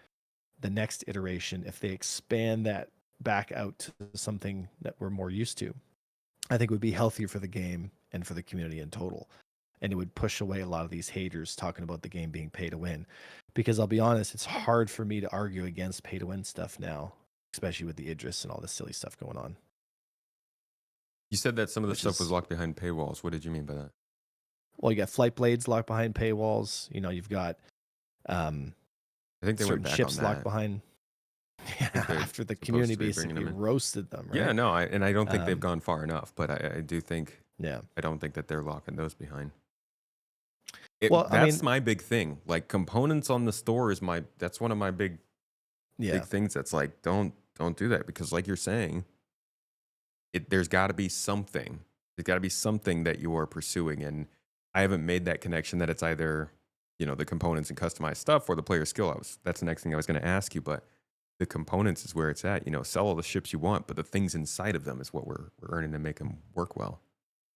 the next iteration, if they expand that back out to something that we're more used to, I think would be healthier for the game and for the community in total. And it would push away a lot of these haters talking about the game being pay to win. Because I'll be honest, it's hard for me to argue against pay to win stuff now, especially with the Idris and all this silly stuff going on. You said that some of the stuff was locked behind paywalls. What did you mean by that? Well, you got flight blades locked behind paywalls. You've got I think they went back ships on that. locked behind. Yeah, after the community basically roasted them, right? Yeah, no, I don't think they've gone far enough, but I do think, I don't think that they're locking those behind. That's my big thing. Like, components on the store that's one of my big things. That's like, don't do that, because like you're saying, there's got to be something. There's got to be something that you are pursuing, and I haven't made that connection that it's either the components and customized stuff or the player skill. That's the next thing I was going to ask you, but the components is where it's at. Sell all the ships you want, but the things inside of them is what we're earning to make them work well.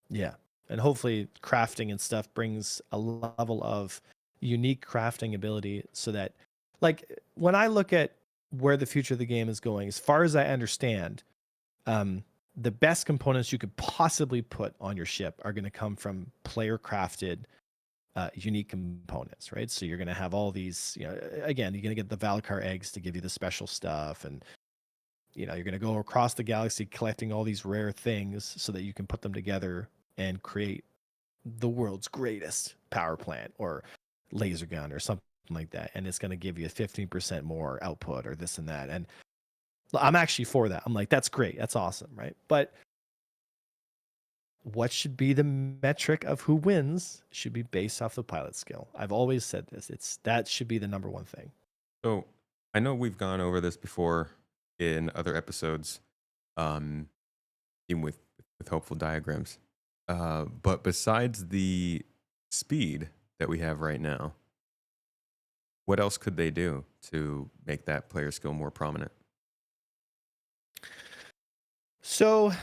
Yeah. And hopefully crafting and stuff brings a level of unique crafting ability so that, like, when I look at where the future of the game is going, as far as I understand, the best components you could possibly put on your ship are going to come from player crafted unique components, right? So you're going to have all these, again, you're going to get the Valkar eggs to give you the special stuff, and you're going to go across the galaxy collecting all these rare things so that you can put them together and create the world's greatest power plant or laser gun or something like that. And it's going to give you 15% more output or this and that. And I'm actually for that. I'm like, that's great. That's awesome. Right. But what should be the metric of who wins should be based off the pilot skill. I've always said this. That should be the number one thing. So I know we've gone over this before in other episodes, even with hopeful diagrams. But besides the speed that we have right now, what else could they do to make that player skill more prominent? So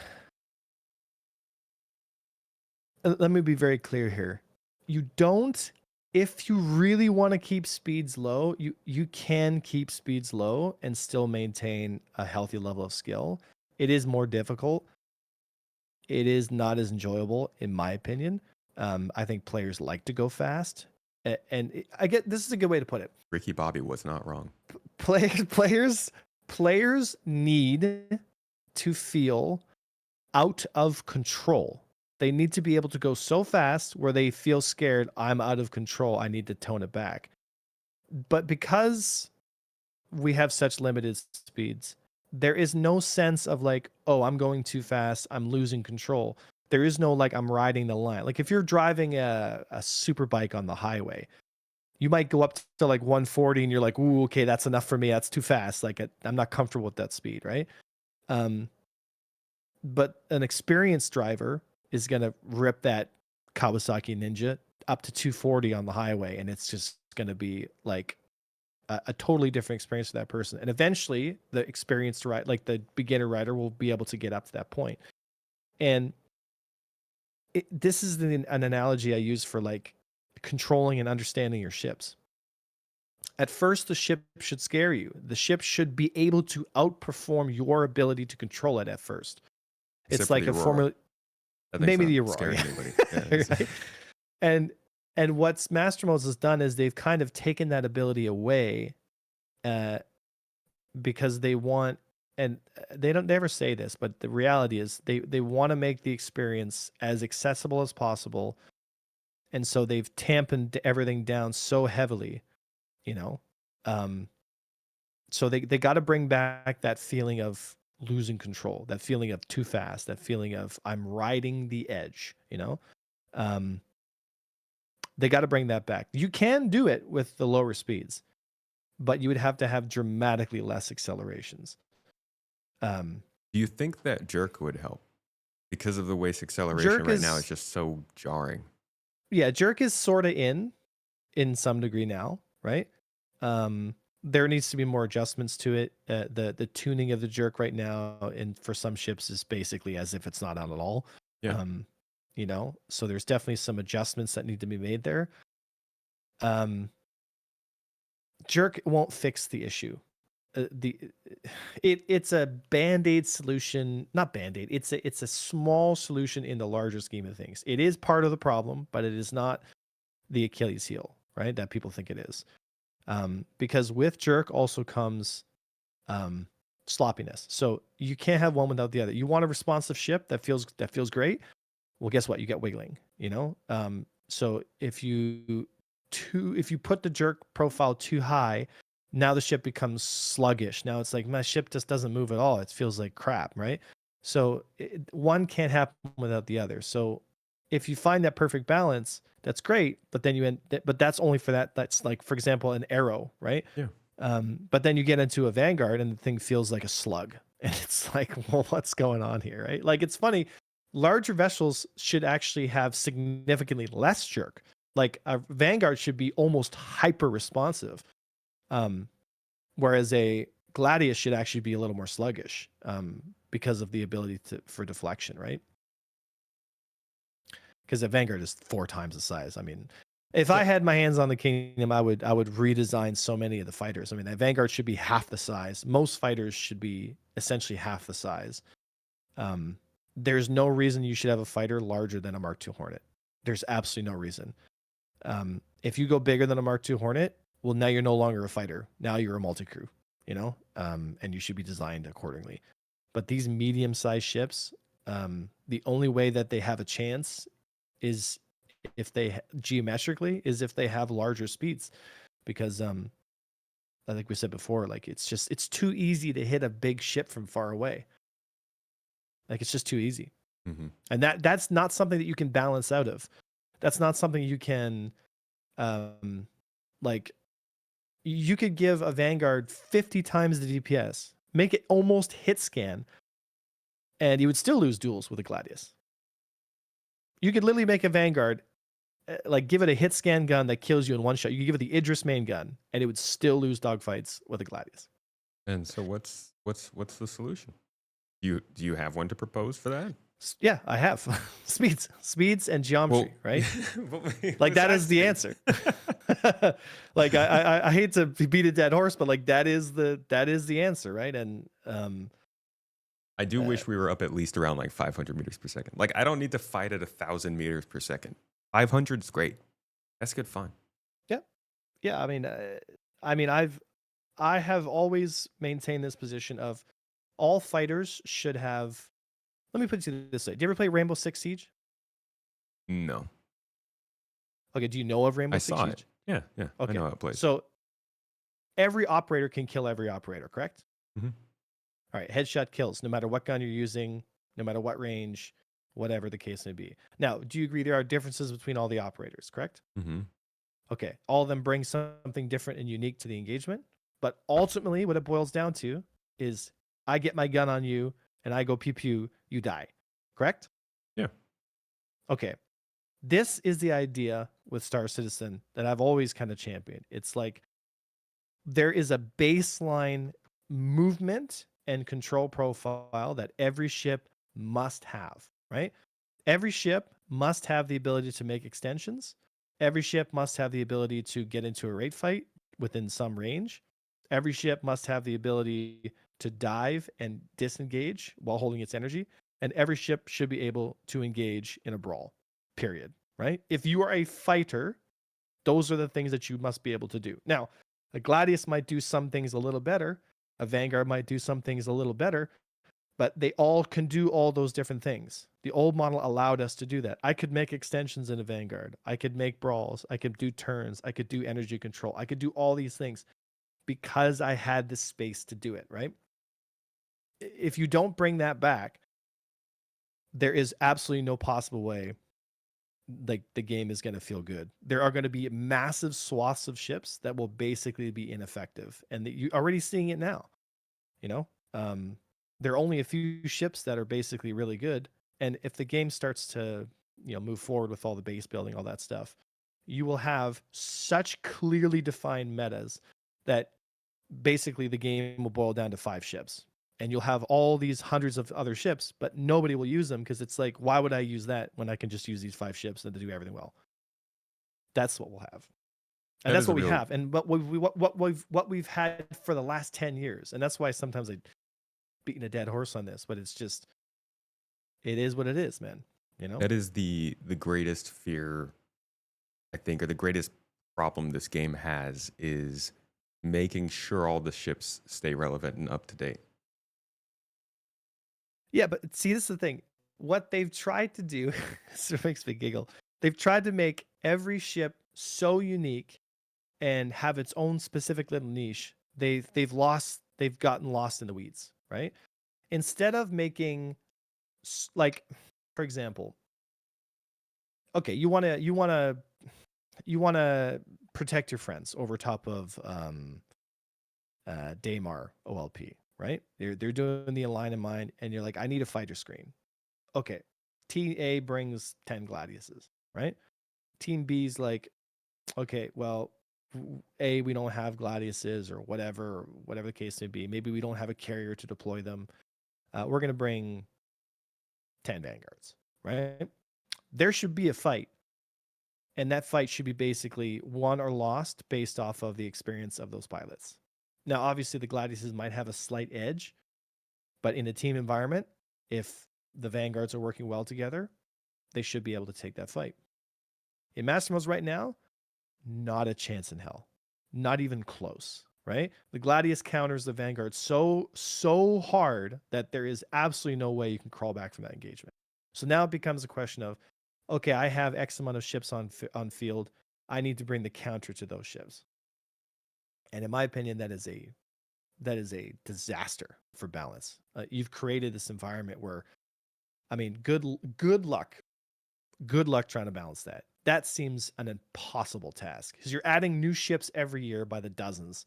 let me be very clear here. If you really want to keep speeds low, you can keep speeds low and still maintain a healthy level of skill. It is more difficult. It is not as enjoyable, in my opinion. I think players like to go fast, and I get this is a good way to put it. Ricky Bobby was not wrong. Players need to feel out of control. They need to be able to go so fast where they feel scared. I'm out of control. I need to tone it back. But because we have such limited speeds, there is no sense of like, oh, I'm going too fast. I'm losing control. There is no like, I'm riding the line. Like if you're driving a super bike on the highway, you might go up to like 140 and you're like, ooh, okay, that's enough for me. That's too fast. Like I'm not comfortable with that speed, right? But an experienced driver is going to rip that Kawasaki Ninja up to 240 on the highway, and it's just going to be like a totally different experience for that person. And eventually the experienced rider, like the beginner rider, will be able to get up to that point. And this is an analogy I use for like controlling and understanding your ships. At first, the ship should scare you. The ship should be able to outperform your ability to control it at first. Except it's like a formula. Maybe the Aurora. Yeah. Right? And what's Master Modes has done is they've kind of taken that ability away because they want, and they don't never say this, but the reality is they want to make the experience as accessible as possible. And so they've tampened everything down so heavily, so they got to bring back that feeling of losing control, that feeling of too fast, that feeling of I'm riding the edge, they got to bring that back. You can do it with the lower speeds, but you would have to have dramatically less accelerations. Do you think that jerk would help? Because of the way acceleration now is just so jarring. Yeah, jerk is sort of in some degree now, right? There needs to be more adjustments to it. The tuning of the jerk right now, and for some ships, is basically as if it's not on at all. Yeah. So there's definitely some adjustments that need to be made there. Jerk won't fix the issue. It's a band-aid solution, not band-aid. It's a small solution in the larger scheme of things. It is part of the problem, but it is not the Achilles heel, right? That people think it is. Because with jerk also comes sloppiness. So you can't have one without the other. You want a responsive ship that feels great. Well, guess what? You get wiggling, So if you put the jerk profile too high, now the ship becomes sluggish. Now it's like my ship just doesn't move at all. It feels like crap, right? So one can't happen without the other. So if you find that perfect balance, that's great. But then but that's only for that. That's like, for example, an arrow, right? Yeah. But then you get into a Vanguard and the thing feels like a slug, and it's like, well, what's going on here, right? Like, it's funny. Larger vessels should actually have significantly less jerk. Like a Vanguard should be almost hyper responsive, whereas a Gladius should actually be a little more sluggish because of the ability for deflection, right? Because the Vanguard is 4 times the size. I mean, if I had my hands on the Kingdom, I would redesign so many of the fighters. I mean, that Vanguard should be half the size. Most fighters should be essentially half the size. There's no reason you should have a fighter larger than a Mark II Hornet. There's absolutely no reason. If you go bigger than a Mark II Hornet, well, now you're no longer a fighter. Now you're a multi-crew, and you should be designed accordingly. But these medium-sized ships, the only way that they have a chance is if they have larger speeds, because I think we said before, like it's too easy to hit a big ship from far away. Like it's just too easy. Mm-hmm. And that's not something that you can balance out of. That's not something you can like you could give a Vanguard 50 times the DPS, make it almost hit scan, and you would still lose duels with a Gladius. You could literally make a Vanguard, like give it a hit scan gun that kills you in one shot. You could give it the Idris main gun, and it would still lose dogfights with a Gladius. And so what's the solution? Do you have one to propose for that? Yeah, I have. speeds and geometry, right? Like that is the answer. Like I hate to beat a dead horse, but like that is the answer, right? And I do wish we were up at least around like 500 meters per second. Like I don't need to fight at 1,000 meters per second. 500 is great. That's good fun. Yeah. I mean, I have always maintained this position of all fighters should have. Let me put it this way: do you ever play Rainbow Six Siege? No. Okay. Do you know of Rainbow Six Saw Siege? it. Yeah. Okay. I know how it plays. So every operator can kill every operator, correct? Mm-hmm. All right. Headshot kills, no matter what gun you're using, no matter what range, whatever the case may be. Now, do you agree there are differences between all the operators, correct? Mm-hmm. Okay. All of them bring something different and unique to the engagement. But ultimately, what it boils down to is I get my gun on you and I go pew pew, you die. Correct? Yeah. Okay. This is the idea with Star Citizen that I've always kind of championed. It's like there is a baseline movement and control profile that every ship must have, right? Every ship must have the ability to make extensions. Every ship must have the ability to get into a raid fight within some range. Every ship must have the ability to dive and disengage while holding its energy. And every ship should be able to engage in a brawl, period, right? If you are a fighter, those are the things that you must be able to do. Now, a Gladius might do some things a little better. A Vanguard might do some things a little better, but they all can do all those different things. The old model allowed us to do that. I could make extensions in a Vanguard. I could make brawls. I could do turns. I could do energy control. I could do all these things because I had the space to do it, right? If you don't bring that back, there is absolutely no possible way like the game is going to feel good. There are going to be massive swaths of ships that will basically be ineffective, and you're already seeing it now. There are only a few ships that are basically really good, and if the game starts to move forward with all the base building, all that stuff, you will have such clearly defined metas that basically the game will boil down to 5 ships. And you'll have all these hundreds of other ships, but nobody will use them because it's like, why would I use that when I can just use these 5 ships and to do everything well? That's what we'll have, and that's what we have, and what we've had for the last 10 years. And that's why sometimes I beating a dead horse on this, but it's just, it is what it is, man. That is the greatest fear, I think, or the greatest problem this game has is making sure all the ships stay relevant and up to date. Yeah, but see, this is the thing. What they've tried to do, this makes me giggle. They've tried to make every ship so unique and have its own specific little niche. They've gotten lost in the weeds, right? Instead of making, like, for example, okay, you want to protect your friends over top of Daymar OLP. Right? They're doing the align in mind, and you're like, I need a fighter screen. Okay. Team A brings 10 Gladiuses, right? Team B's like, okay, well, we don't have Gladiuses or whatever the case may be. Maybe we don't have a carrier to deploy them. We're going to bring 10 Vanguards, right? There should be a fight. And that fight should be basically won or lost based off of the experience of those pilots. Now, obviously, the Gladiuses might have a slight edge, but in a team environment, if the Vanguards are working well together, they should be able to take that fight. In Master Modes right now, not a chance in hell. Not even close, right? The Gladius counters the Vanguard so hard that there is absolutely no way you can crawl back from that engagement. So now it becomes a question of, okay, I have X amount of ships on field. I need to bring the counter to those ships. And in my opinion, that is a disaster for balance. You've created this environment where, I mean, good luck trying to balance that. That seems an impossible task because you're adding new ships every year by the dozens.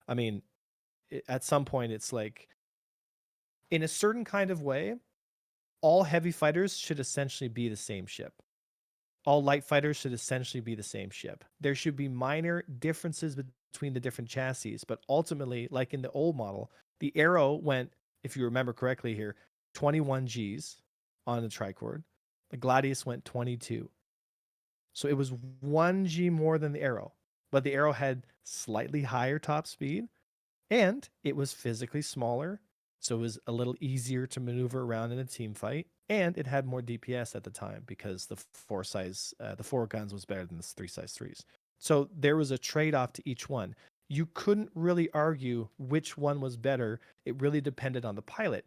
I mean, at some point, it's like, in a certain kind of way, all heavy fighters should essentially be the same ship. All light fighters should essentially be the same ship. There should be minor differences between the different chassis, but ultimately, like in the old model, the Arrow went, if you remember correctly here, 21 Gs on the tricord. The Gladius went 22. So it was 1 G more than the Arrow, but the Arrow had slightly higher top speed and it was physically smaller. So it was a little easier to maneuver around in a team fight, and it had more DPS at the time because the 4 guns was better than the 3 size 3s. So there was a trade-off to each one. You couldn't really argue which one was better. It really depended on the pilot.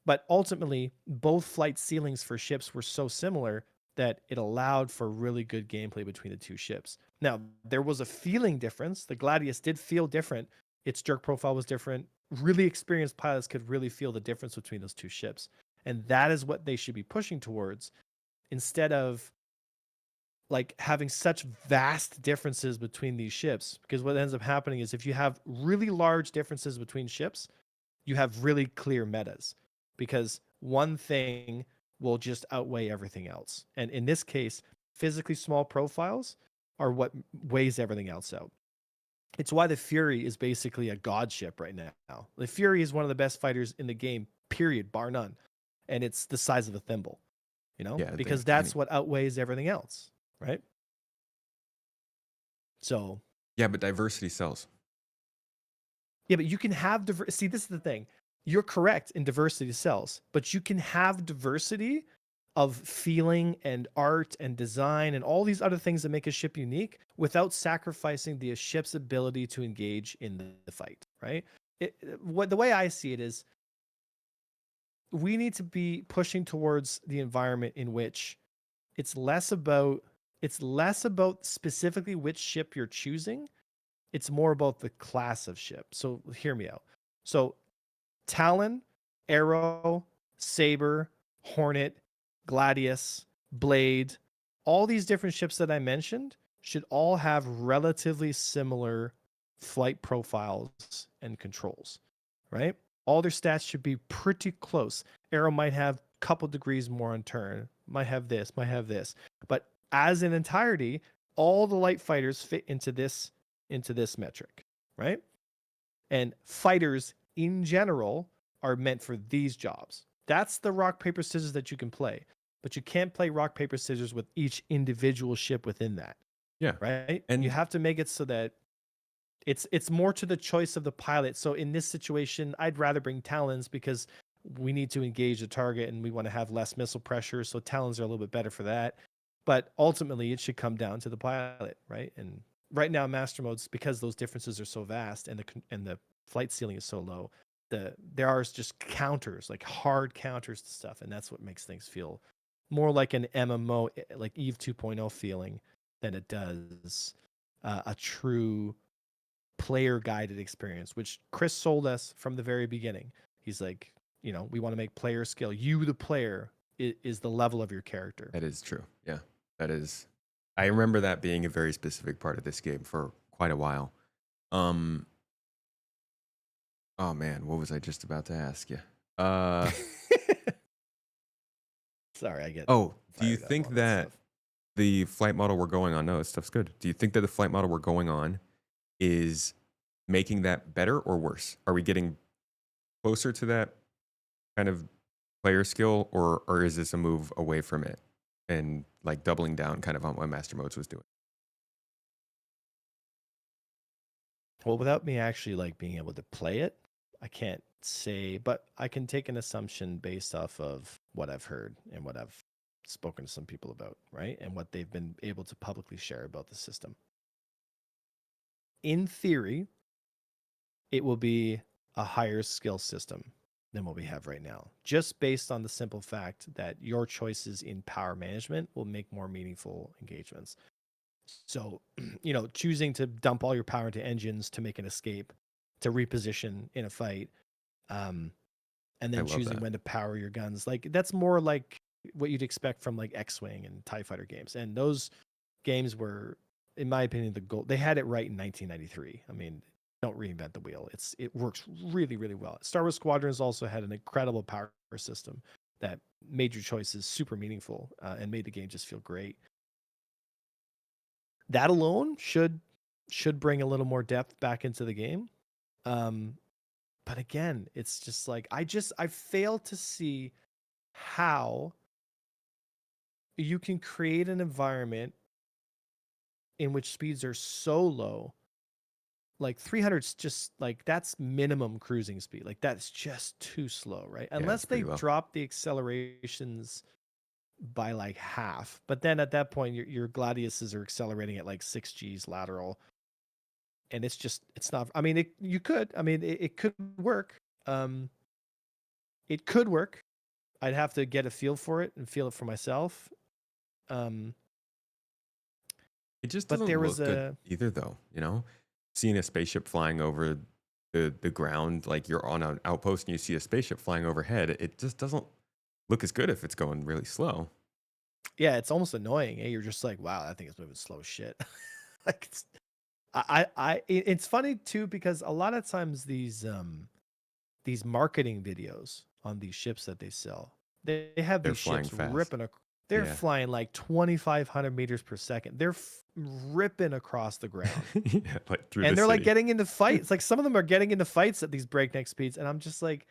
But ultimately, both flight ceilings for ships were so similar that it allowed for really good gameplay between the two ships. Now, there was a feeling difference. The Gladius did feel different. Its jerk profile was different. Really experienced pilots could really feel the difference between those two ships. And that is what they should be pushing towards, instead of like having such vast differences between these ships. Because what ends up happening is, if you have really large differences between ships, you have really clear metas, because one thing will just outweigh everything else. And in this case, physically small profiles are what weighs everything else out. It's why the Fury is basically a god ship right now. The Fury is one of the best fighters in the game, period, bar none. And it's the size of a thimble, because that's what outweighs everything else, right? So. Yeah, but diversity sells. Yeah, but you can have See, this is the thing. You're correct in diversity sells, but you can have diversity of feeling and art and design and all these other things that make a ship unique without sacrificing the ship's ability to engage in the fight, right? The way I see it is, we need to be pushing towards the environment in which it's less about specifically which ship you're choosing. It's more about the class of ship. So hear me out. So Talon, Arrow, Saber, Hornet, Gladius, Blade, all these different ships that I mentioned should all have relatively similar flight profiles and controls, right? All their stats should be pretty close. Arrow might have a couple degrees more on turn, might have this. But as an entirety, all the light fighters fit into this metric, right? And fighters in general are meant for these jobs. That's the rock, paper, scissors that you can play. But you can't play rock, paper, scissors with each individual ship within that. Yeah. Right? And you have to make it so that it's more to the choice of the pilot. So in this situation, I'd rather bring Talons because we need to engage the target and we want to have less missile pressure. So Talons are a little bit better for that. But ultimately, it should come down to the pilot, right? And right now, Master Modes, because those differences are so vast and the flight ceiling is so low, there are just counters, like hard counters to stuff, and that's what makes things feel more like an MMO, like Eve 2.0 feeling, than it does a true player-guided experience, which Chris sold us from the very beginning. He's like, we want to make player skill. You, the player, is the level of your character. That is true. Yeah, that is. I remember that being a very specific part of this game for quite a while. Oh man, what was I just about to ask you? Sorry, I get. Oh, do you think that the flight model we're going on? No, this stuff's good. Do you think that the flight model we're going on is making that better or worse? Are we getting closer to that kind of player skill, or is this a move away from it and like doubling down kind of on what Master Modes was doing? Well, without me actually like being able to play it, I can't say, but I can take an assumption based off of what I've heard and what I've spoken to some people about, right? And what they've been able to publicly share about the system. In theory, it will be a higher skill system than what we have right now, just based on the simple fact that your choices in power management will make more meaningful engagements. So, choosing to dump all your power into engines to make an escape, to reposition in a fight, and I then love choosing that. when to power your guns, like that's more like what you'd expect from like X-Wing and TIE Fighter games. And those games were, in my opinion, the goal. They had it right in 1993. I mean, don't reinvent the wheel. It works really, really well. Star Wars Squadrons also had an incredible power system that made your choices super meaningful and made the game just feel great. That alone should bring a little more depth back into the game. But again, it's just like I fail to see how you can create an environment in which speeds are so low. Like 300's just like that's minimum cruising speed. Like that's just too slow, right? Yeah, Unless it's they pretty low. drop the accelerations by like half. But then at that point your Gladiuses are accelerating at like 6Gs lateral. And it's not, I mean, it could work. It could work. I'd have to get a feel for it and feel it for myself. Um, It just but doesn't there was look good a, either, though. Seeing a spaceship flying over the ground, like you're on an outpost and you see a spaceship flying overhead, it just doesn't look as good if it's going really slow. yeah, it's almost annoying. You're just like, wow, that thing is moving slow as shit. Like, it's funny too, because a lot of times these marketing videos on these ships that they sell, they have They're these flying ships fast. they're Yeah. flying like 2,500 meters per second. They're ripping across the ground. Yeah, like through the And they're like city. getting into fights. Like some of them are getting into fights at these breakneck speeds. And I'm just like,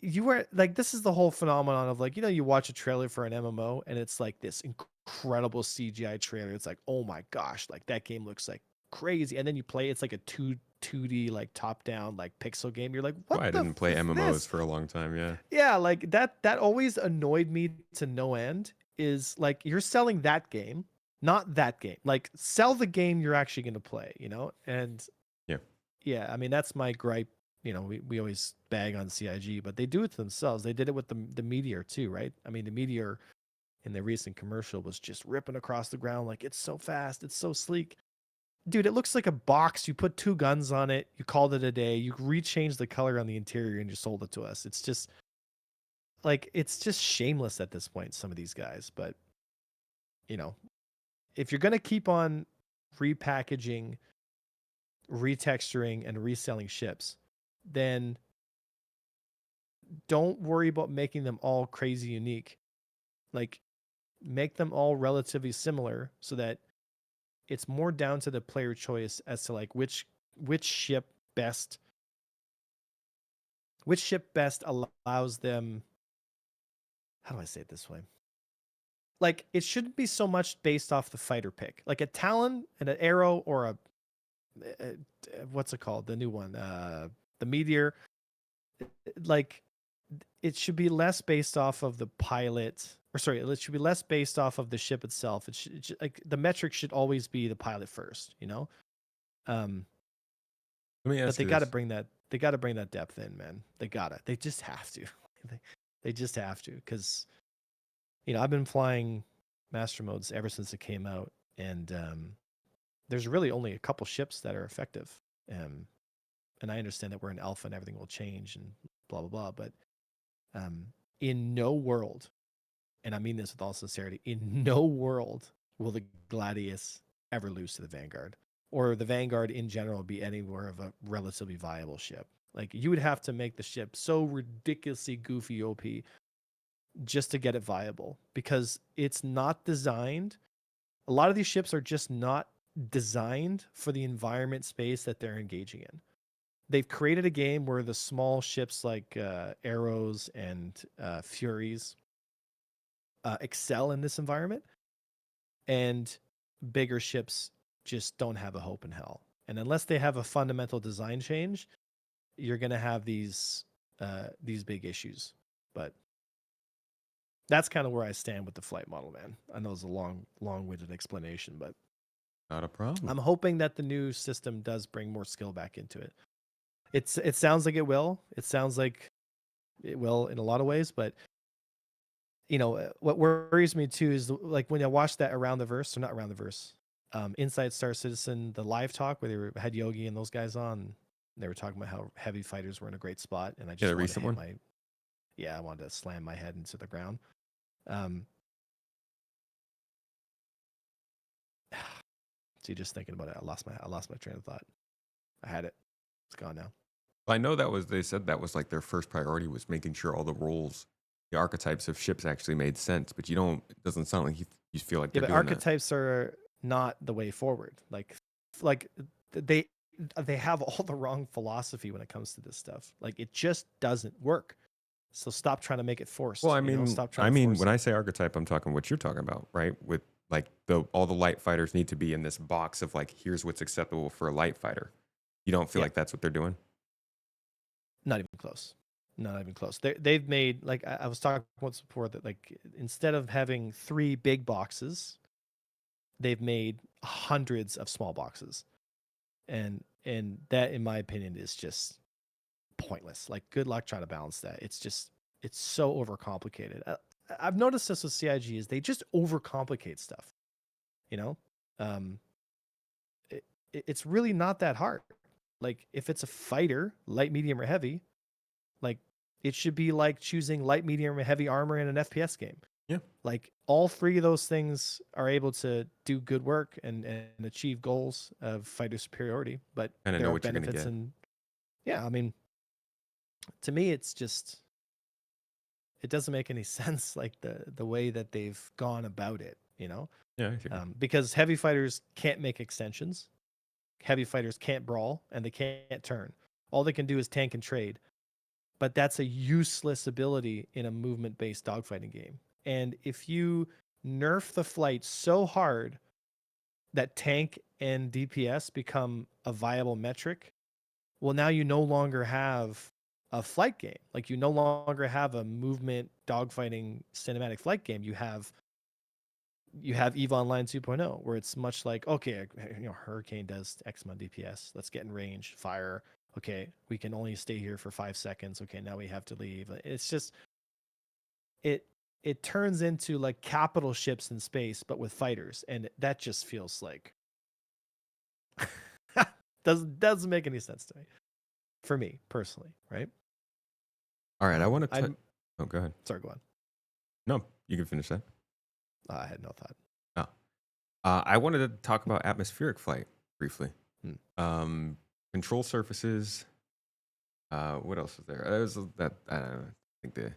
you were like, this is the whole phenomenon of like, you watch a trailer for an MMO and it's like this incredible CGI trailer. It's like, oh my gosh, like that game looks like crazy. And then you play, it's like a 2D like top down like pixel game. You're like, what Why I the didn't play is MMOs this? for a long time. Yeah. Yeah, like that always annoyed me to no end. Is like you're selling that game, not that game. Like sell the game you're actually going to play, And Yeah. yeah, I mean that's my gripe. We always bag on CIG, but they do it to themselves. They did it with the Meteor too, right? I mean the Meteor in the recent commercial was just ripping across the ground like it's so fast, it's so sleek. Dude, it looks like a box. You put two guns on it, you called it a day, you rechanged the color on the interior and you sold it to us. It's just like it's just shameless at this point, some of these guys. But if you're gonna keep on repackaging, retexturing, and reselling ships, then don't worry about making them all crazy unique. Like make them all relatively similar so that it's more down to the player choice as to like which ship best allows them. How do I say it this way? Like it shouldn't be so much based off the fighter pick. Like a Talon and an Arrow or a what's it called? The new one, the Meteor. Like it should be less based off of the pilot, or sorry, it should be less based off of the ship itself. It should like the metric should always be the pilot first, Um, Let me but ask they you got to this. bring that depth in, man. They just have to. They just have to, because I've been flying master modes ever since it came out, and there's really only a couple ships that are effective. And I understand that we're in alpha and everything will change and blah blah blah, but in no world, and I mean this with all sincerity, in no world will the Gladius ever lose to the Vanguard, or the Vanguard in general be anywhere of a relatively viable ship. Like you would have to make the ship so ridiculously goofy OP just to get it viable, because it's not designed. A lot of these ships are just not designed for the environment space that they're engaging in. They've created a game where the small ships like Arrows and Furies excel in this environment, and bigger ships just don't have a hope in hell. And unless they have a fundamental design change, you're going to have these big issues. But that's kind of where I stand with the flight model, man. I know it's a long-winded explanation, but Not a problem. I'm hoping that the new system does bring more skill back into it. It sounds like it will. It sounds like it will in a lot of ways, but what worries me too is like when I watched that Around the Verse, or not Around the Verse, Inside Star Citizen, the live talk where had Yogi and those guys on. And they were talking about how heavy fighters were in a great spot, and I just the wanted recent to hit one? I wanted to slam my head into the ground. See, just thinking about it, I lost my train of thought. I had it. It's gone now. I know they said that was like their first priority, was making sure all the roles, the archetypes of ships actually made sense. But it doesn't sound like you feel like Yeah, they're but doing archetypes are not the way forward. Like they have all the wrong philosophy when it comes to this stuff. Like it just doesn't work. So stop trying to make it forced. Well, I mean, stop trying to force when it. I say archetype, I'm talking what you're talking about, right? With like all the light fighters need to be in this box of like, here's what's acceptable for a light fighter. You don't feel like that's what they're doing? Not even close. Not even close. They've made, like I was talking once before, that like instead of having 3 big boxes, they've made hundreds of small boxes, and that, in my opinion, is just pointless. Like, good luck trying to balance that. It's so overcomplicated. I've noticed this with CIG is they just overcomplicate stuff. It's really not that hard. Like, if it's a fighter, light, medium, or heavy, like it should be like choosing light, medium, or heavy armor in an FPS game. Yeah. Like all 3 of those things are able to do good work and achieve goals of fighter superiority, but Kinda there know are what you're gonna benefits get. and I mean, to me, it's just, it doesn't make any sense, like the way that they've gone about it, Yeah. I hear you. because heavy fighters can't make extensions, heavy fighters can't brawl, and they can't turn. All they can do is tank and trade, but that's a useless ability in a movement-based dogfighting game. And if you nerf the flight so hard that tank and DPS become a viable metric, well, now you no longer have a flight game. Like, you no longer have a movement dogfighting cinematic flight game. You have EVE Online 2.0, where it's much like, okay, Hurricane does X amount DPS. Let's get in range, fire. Okay, we can only stay here for 5 seconds. Okay, now we have to leave. It's just, it turns into like capital ships in space, but with fighters, and that just feels like doesn't make any sense to me. For me personally, right? All right. I want to. Oh, go ahead. Sorry, go on. No, you can finish that. I had no thought. I wanted to talk about atmospheric flight briefly. Hmm. Control surfaces. What else is there? There's that. I don't know. I think the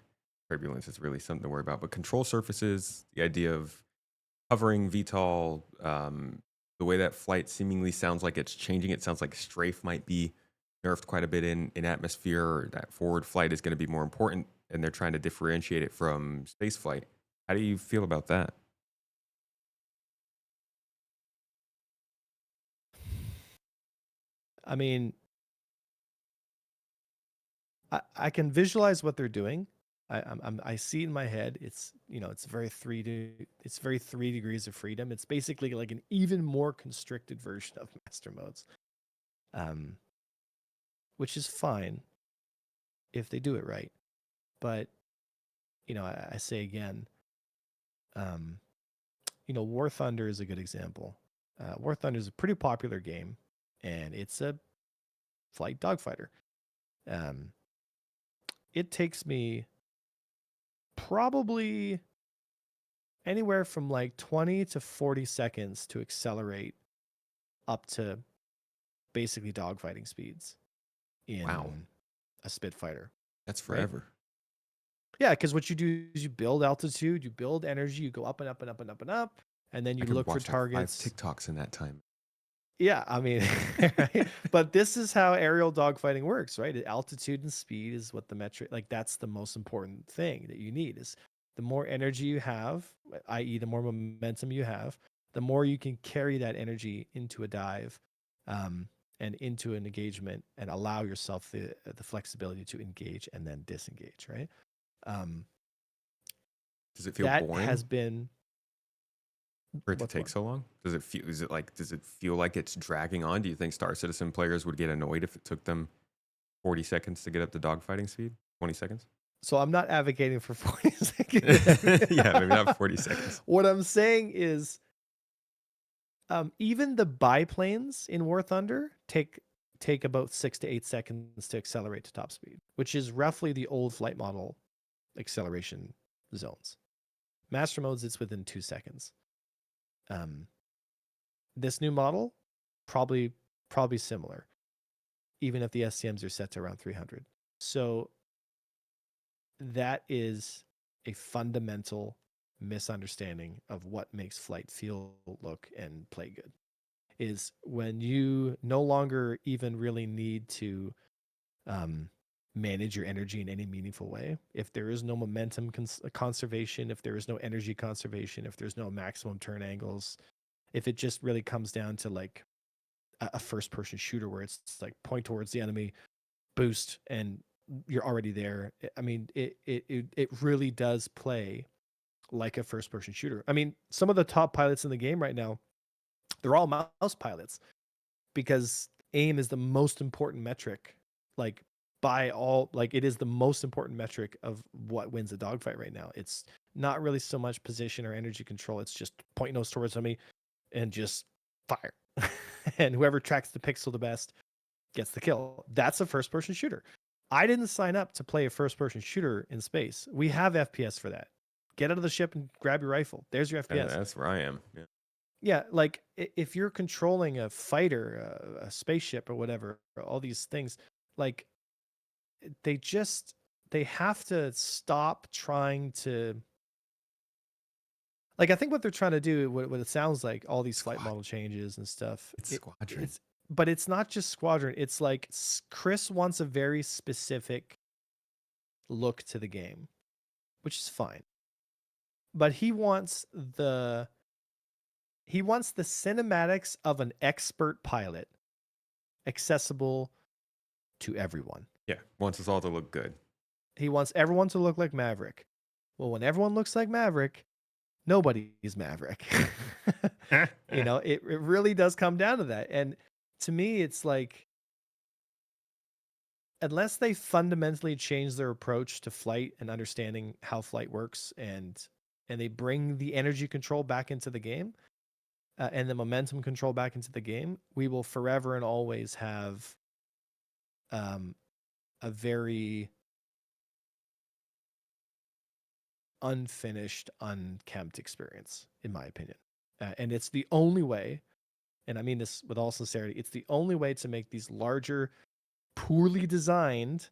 turbulence is really something to worry about. But control surfaces, the idea of hovering VTOL, the way that flight seemingly sounds like it's changing. It sounds like strafe might be nerfed quite a bit in atmosphere, or that forward flight is going to be more important, and they're trying to differentiate it from space flight. How do you feel about that? I mean, I can visualize what they're doing. I see in my head. It's it's very 3 degrees of freedom. It's basically like an even more constricted version of master modes, which is fine if they do it right. But I say again, War Thunder is a good example. War Thunder is a pretty popular game, and it's a flight dogfighter. It takes me probably anywhere from like 20 to 40 seconds to accelerate up to basically dogfighting speeds in a Spitfire. That's forever. Right? Yeah, because what you do is you build altitude, you build energy, you go up and up and up and up and up, and then you look for targets. Like 5 TikToks in that time. Yeah, I mean, right? But this is how aerial dogfighting works, right? Altitude and speed is what the metric, like that's the most important thing that you need is the more energy you have, i.e. the more momentum you have, the more you can carry that energy into a dive and into an engagement and allow yourself the flexibility to engage and then disengage, right? Um, Does it feel that has boring been for it to what's take one. so long? Does it feel like it's dragging on? Do you think Star Citizen players would get annoyed if it took them 40 seconds to get up to dogfighting speed? 20 seconds? So I'm not advocating for 40 seconds. Yeah, maybe not 40 seconds. What I'm saying is, even the biplanes in War Thunder take about 6 to 8 seconds to accelerate to top speed, which is roughly the old flight model acceleration zones. Master modes, it's within 2 seconds. This new model, probably similar, even if the SCMs are set to around 300. So that is a fundamental misunderstanding of what makes flight feel, look, and play good. Is when you no longer even really need to manage your energy in any meaningful way. If there is no momentum conservation, if there is no energy conservation, if there's no maximum turn angles, if it just really comes down to like a first person shooter where it's like point towards the enemy, boost, and you're already there. I mean, it really does play like a first person shooter. I mean, some of the top pilots in the game right now, they're all mouse pilots because aim is the most important metric, like by all, like it is the most important metric of what wins a dogfight right now. It's not really so much position or energy control. It's just point nose towards enemy and just fire. And whoever tracks the pixel the best gets the kill. That's a first person shooter. I didn't sign up to play a first person shooter in space. We have FPS for that. Get out of the ship and grab your rifle. There's your FPS. That's where I am. Yeah. Yeah, like if you're controlling a fighter, a spaceship or whatever, all these things, like they have to stop trying to, like I think what they're trying to do, what it sounds like, all these flight model changes and stuff. It's Squadron. But it's not just Squadron. It's like Chris wants a very specific look to the game, which is fine. But he wants the cinematics of an expert pilot accessible to everyone. Yeah, wants us all to look good. He wants everyone to look like Maverick. Well, when everyone looks like Maverick, nobody is Maverick. You know, it really does come down to that. And to me, it's like, unless they fundamentally change their approach to flight and understanding how flight works, and they bring the energy control back into the game, and the momentum control back into the game, we will forever and always have a very unfinished, unkempt experience, in my opinion. And it's the only way, and I mean this with all sincerity, it's the only way to make these larger, poorly designed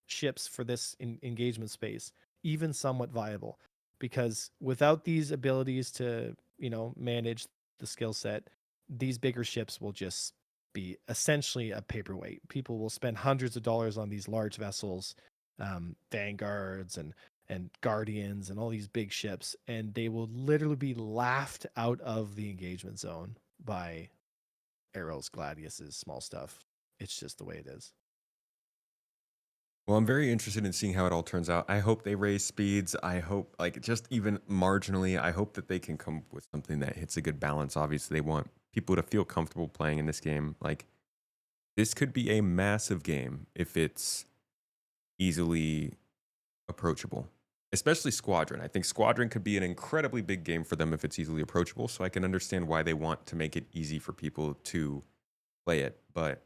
ships for this engagement space even somewhat viable. Because without these abilities to, manage the skill set, these bigger ships will just be essentially a paperweight. People will spend hundreds of dollars on these large vessels, Vanguards and Guardians and all these big ships, and they will literally be laughed out of the engagement zone by Arrows, Gladiuses, small stuff. It's just the way it is. Well, I'm very interested in seeing how it all turns out. I hope they raise speeds. I hope, like, just even marginally, I hope that they can come up with something that hits a good balance. Obviously, they want people to feel comfortable playing in this game. Like, this could be a massive game if it's easily approachable, especially Squadron. I think Squadron could be an incredibly big game for them if it's easily approachable. So I can understand why they want to make it easy for people to play it. But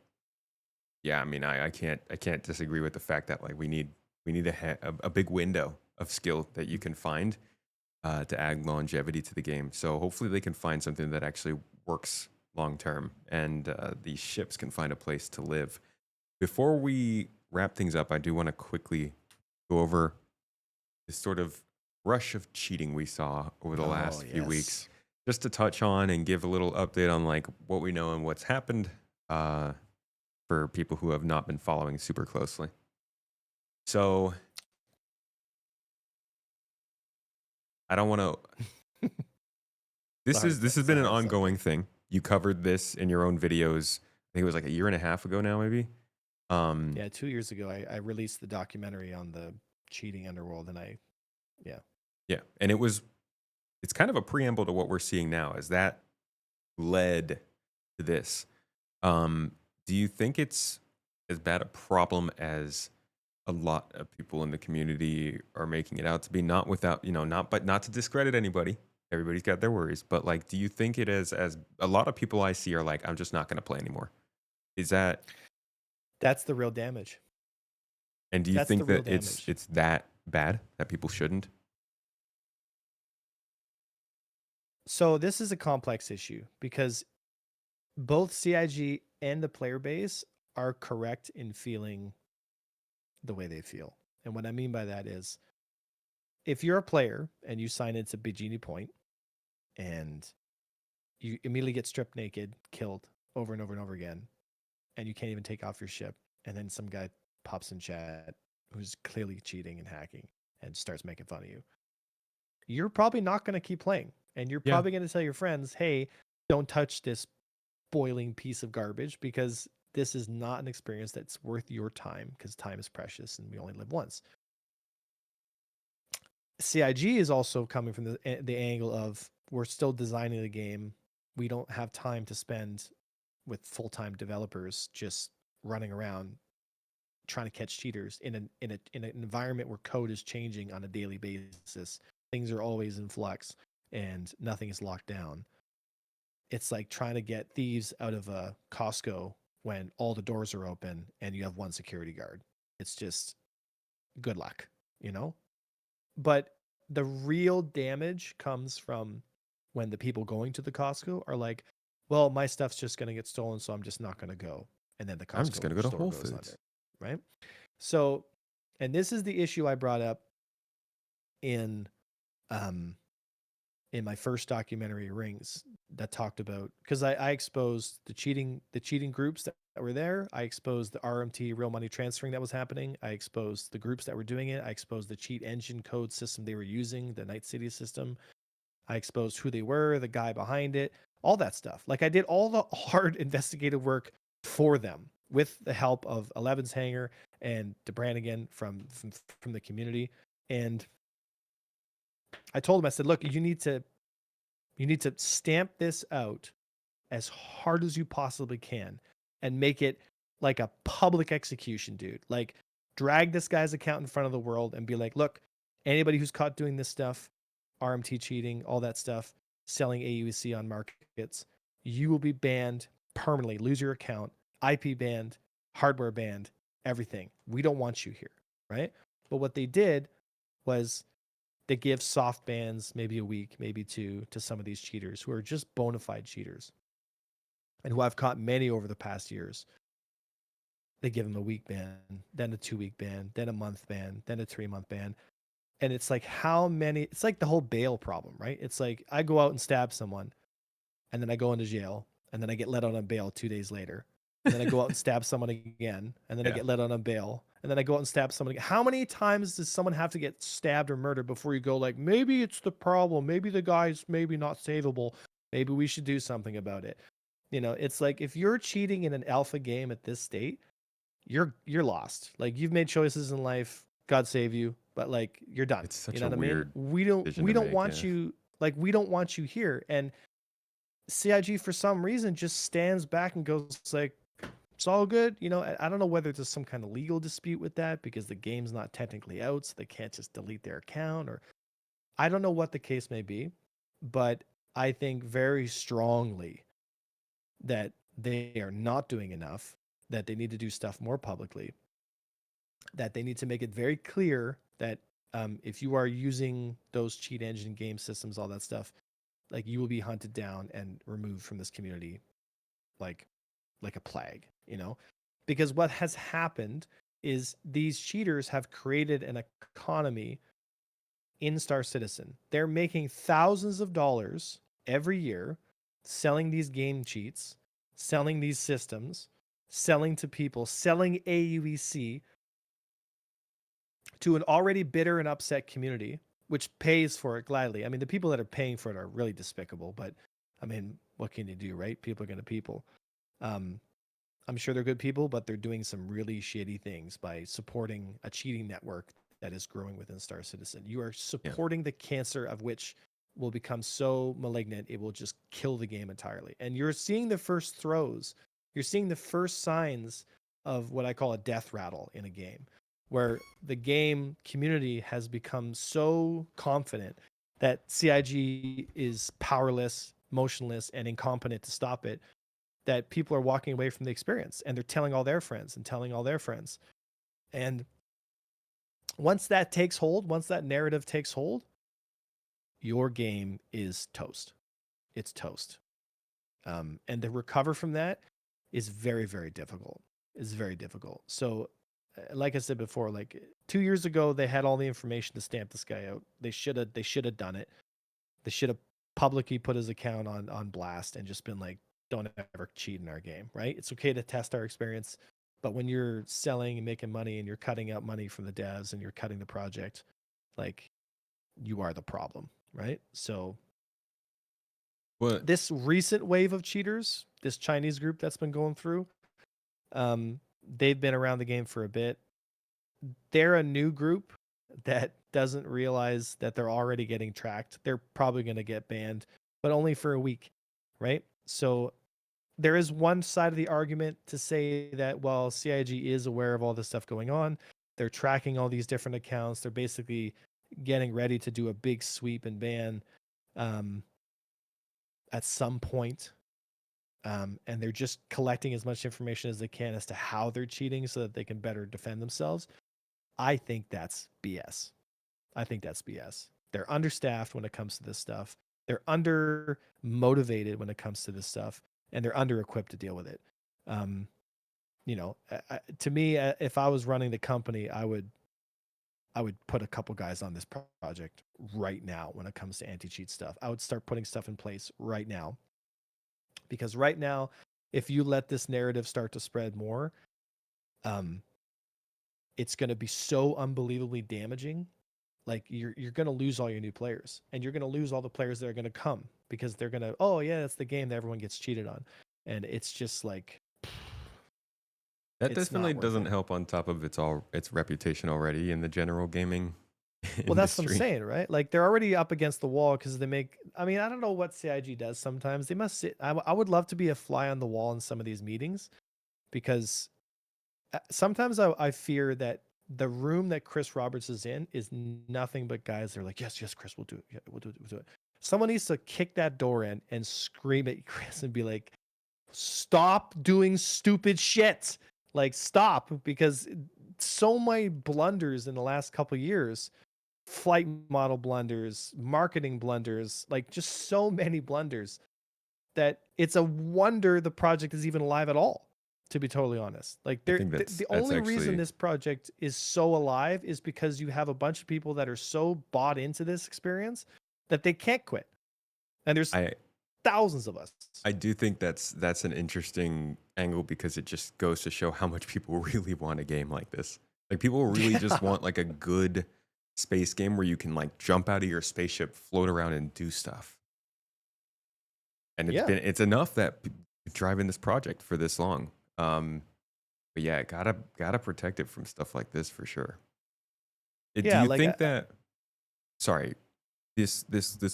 yeah, I mean, I can't disagree with the fact that like we need a big window of skill that you can find to add longevity to the game. So hopefully they can find something that actually works long term, and these ships can find a place to live. Before we wrap things up, I do want to quickly go over this sort of rush of cheating we saw over the last few weeks. just to touch on and give a little update on like what we know and what's happened uh, for people who have not been following super closely. So I don't want to. This has been an ongoing thing. You covered this in your own videos. I think it was like a year and a half ago now, maybe. Yeah, 2 years ago, I released the documentary on the cheating underworld, and yeah, and it's kind of a preamble to what we're seeing now. As that led to this, do you think it's as bad a problem as a lot of people in the community are making it out to be? Not without, not to discredit anybody. Everybody's got their worries, but like, do you think it is as a lot of people I see are like, I'm just not going to play anymore? Is that? that's the real damage. And do you That's think the real that it's damage. that bad that people shouldn't? So this is a complex issue because both CIG and the player base are correct in feeling the way they feel. And what I mean by that is if you're a player and you sign into Bikini Point and you immediately get stripped naked, killed over and over and over again, and you can't even take off your ship, and then some guy pops in chat who's clearly cheating and hacking and starts making fun of you, you're probably not going to keep playing. And you're Yeah. probably going to tell your friends, hey, don't touch this boiling piece of garbage because this is not an experience that's worth your time because time is precious and we only live once. CIG is also coming from the angle of we're still designing the game. We don't have time to spend with full-time developers just running around trying to catch cheaters in an environment where code is changing on a daily basis. Things are always in flux and nothing is locked down. It's like trying to get thieves out of a Costco when all the doors are open and you have one security guard. It's just good luck, you know? But the real damage comes from when the people going to the Costco are like, well, my stuff's just going to get stolen, so I'm just not going to go. And then the I'm just going to Costco go to store Whole goes Foods. under, right? So, and this is the issue I brought up in my first documentary Rings that talked about, because I exposed the cheating groups that were there. I exposed the RMT, real money transferring, that was happening. I exposed the groups that were doing it. I exposed the cheat engine code system they were using, the Night City system. I exposed who they were, the guy behind it, all that stuff. Like I did all the hard investigative work for them with the help of Eleven's Hanger and DeBranigan from the community. And I told him, I said, look, you need to stamp this out as hard as you possibly can and make it like a public execution, dude. Like drag this guy's account in front of the world and be like, look, anybody who's caught doing this stuff, RMT cheating, all that stuff, selling AUC on markets, you will be banned permanently, lose your account, IP banned, hardware banned, everything. We don't want you here, right? But what they did was they give soft bans, maybe a week, maybe two, to some of these cheaters who are just bona fide cheaters and who I've caught many over the past years. They give them a week ban, then a 2-week ban, then a month ban, then a 3-month ban. And it's like, how many? It's like the whole bail problem, right? It's like I go out and stab someone and then I go into jail and then I get let out on bail 2 days later. And then I go out and stab someone again and then I get let out on bail. And then I go out and stab someone again. How many times does someone have to get stabbed or murdered before you go like, maybe it's the problem. Maybe the guy's maybe not savable. Maybe we should do something about it. You know, it's like if you're cheating in an alpha game at this state, you're lost. Like you've made choices in life. God save you, but like you're done. It's such You know a what weird I mean? We don't decision to make, want yeah. you, like we don't want you here. And CIG for some reason just stands back and goes like, it's all good. You know, I don't know whether there's some kind of legal dispute with that because the game's not technically out, so they can't just delete their account, or I don't know what the case may be, but I think very strongly that they are not doing enough, that they need to do stuff more publicly, that they need to make it very clear that if you are using those cheat engine game systems, all that stuff, like you will be hunted down and removed from this community like a plague, you know? Because what has happened is these cheaters have created an economy in Star Citizen. They're making thousands of dollars every year selling these game cheats, selling these systems, selling to people, selling AUEC to an already bitter and upset community, which pays for it gladly. I mean, the people that are paying for it are really despicable, but I mean, what can you do, right? People are going to people. I'm sure they're good people, but they're doing some really shitty things by supporting a cheating network that is growing within Star Citizen. You are supporting the cancer of which will become so malignant it will just kill the game entirely. And you're seeing the first throes. You're seeing the first signs of what I call a death rattle in a game, where the game community has become so confident that CIG is powerless, motionless, and incompetent to stop it, that people are walking away from the experience and they're telling all their friends and telling all their friends. And once that takes hold, once that narrative takes hold, your game is toast. It's toast. And to recover from that is very, very difficult. It's very difficult. So, like I said before, like 2 years ago, they had all the information to stamp this guy out. They should have done it. They should have publicly put his account on blast and just been like, don't ever cheat in our game, right? It's okay to test our experience, but when you're selling and making money and you're cutting out money from the devs and you're cutting the project, like, you are the problem, right? So What? this recent wave of cheaters, this Chinese group that's been going through, they've been around the game for a bit. They're a new group that doesn't realize that they're already getting tracked. They're probably going to get banned, but only for a week, right? So there is one side of the argument to say that, well, CIG is aware of all this stuff going on. They're tracking all these different accounts. They're basically getting ready to do a big sweep and ban at some point. And they're just collecting as much information as they can as to how they're cheating so that they can better defend themselves. I think that's BS. I think that's BS. They're understaffed when it comes to this stuff. They're under motivated when it comes to this stuff, and they're under equipped to deal with it. To me, if I was running the company, I would put a couple guys on this project right now when it comes to anti-cheat stuff. I would start putting stuff in place right now, because right now, if you let this narrative start to spread more, it's going to be so unbelievably damaging. Like, you're going to lose all your new players, and you're going to lose all the players that are going to come because they're going to, oh yeah, that's the game that everyone gets cheated on. And it's just like, That it's definitely not worth doesn't it. help on top of its reputation already in the general gaming Well, that's what I'm industry. saying, right? Like, they're already up against the wall because they make, I mean, I don't know what CIG does sometimes. They must sit, I would love to be a fly on the wall in some of these meetings, because sometimes I fear that the room that Chris Roberts is in is nothing but guys that are like, yes, Chris, we'll do it. Yeah, we'll do it. Someone needs to kick that door in and scream at Chris and be like, stop doing stupid shit. Like, stop, because so many blunders in the last couple of years, flight model blunders, marketing blunders, like just so many blunders, that it's a wonder the project is even alive at all, to be totally honest. Like, I think the that's only reason actually this project is so alive is because you have a bunch of people that are so bought into this experience that they can't quit. And there's I thousands of us. I do think that's an interesting angle, because it just goes to show how much people really want a game like this. Like, people really just want like a good space game where you can like jump out of your spaceship, float around, and do stuff. And it's enough that driving this project for this long. But yeah, gotta protect it from stuff like this for sure. Do Yeah, you like, think that? Sorry, this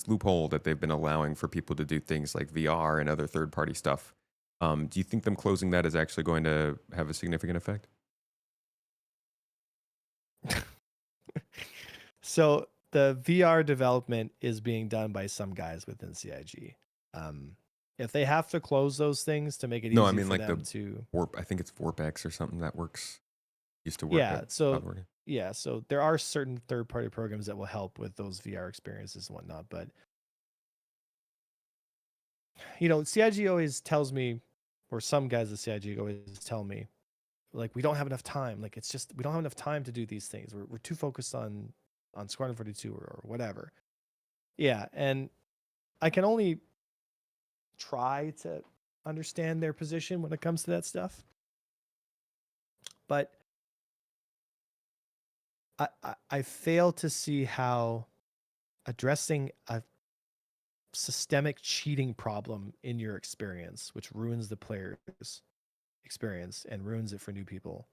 loophole that they've been allowing for people to do things like VR and other third party stuff. Do you think them closing that is actually going to have a significant effect? So the VR development is being done by some guys within CIG. If they have to close those things to make it No, easy I mean for like them the to, Warp. I think it's WarpX or something that works. Used to work yeah. at So Cloudworks. yeah, so there are certain third-party programs that will help with those VR experiences and whatnot. But CIG always tells me, or some guys at CIG always tell me, like, we don't have enough time. Like, it's just, we don't have enough time to do these things. We're too focused on Squadron 42 or whatever. Yeah, and I can only try to understand their position when it comes to that stuff. But I fail to see how addressing a systemic cheating problem in your experience, which ruins the player's experience and ruins it for new people,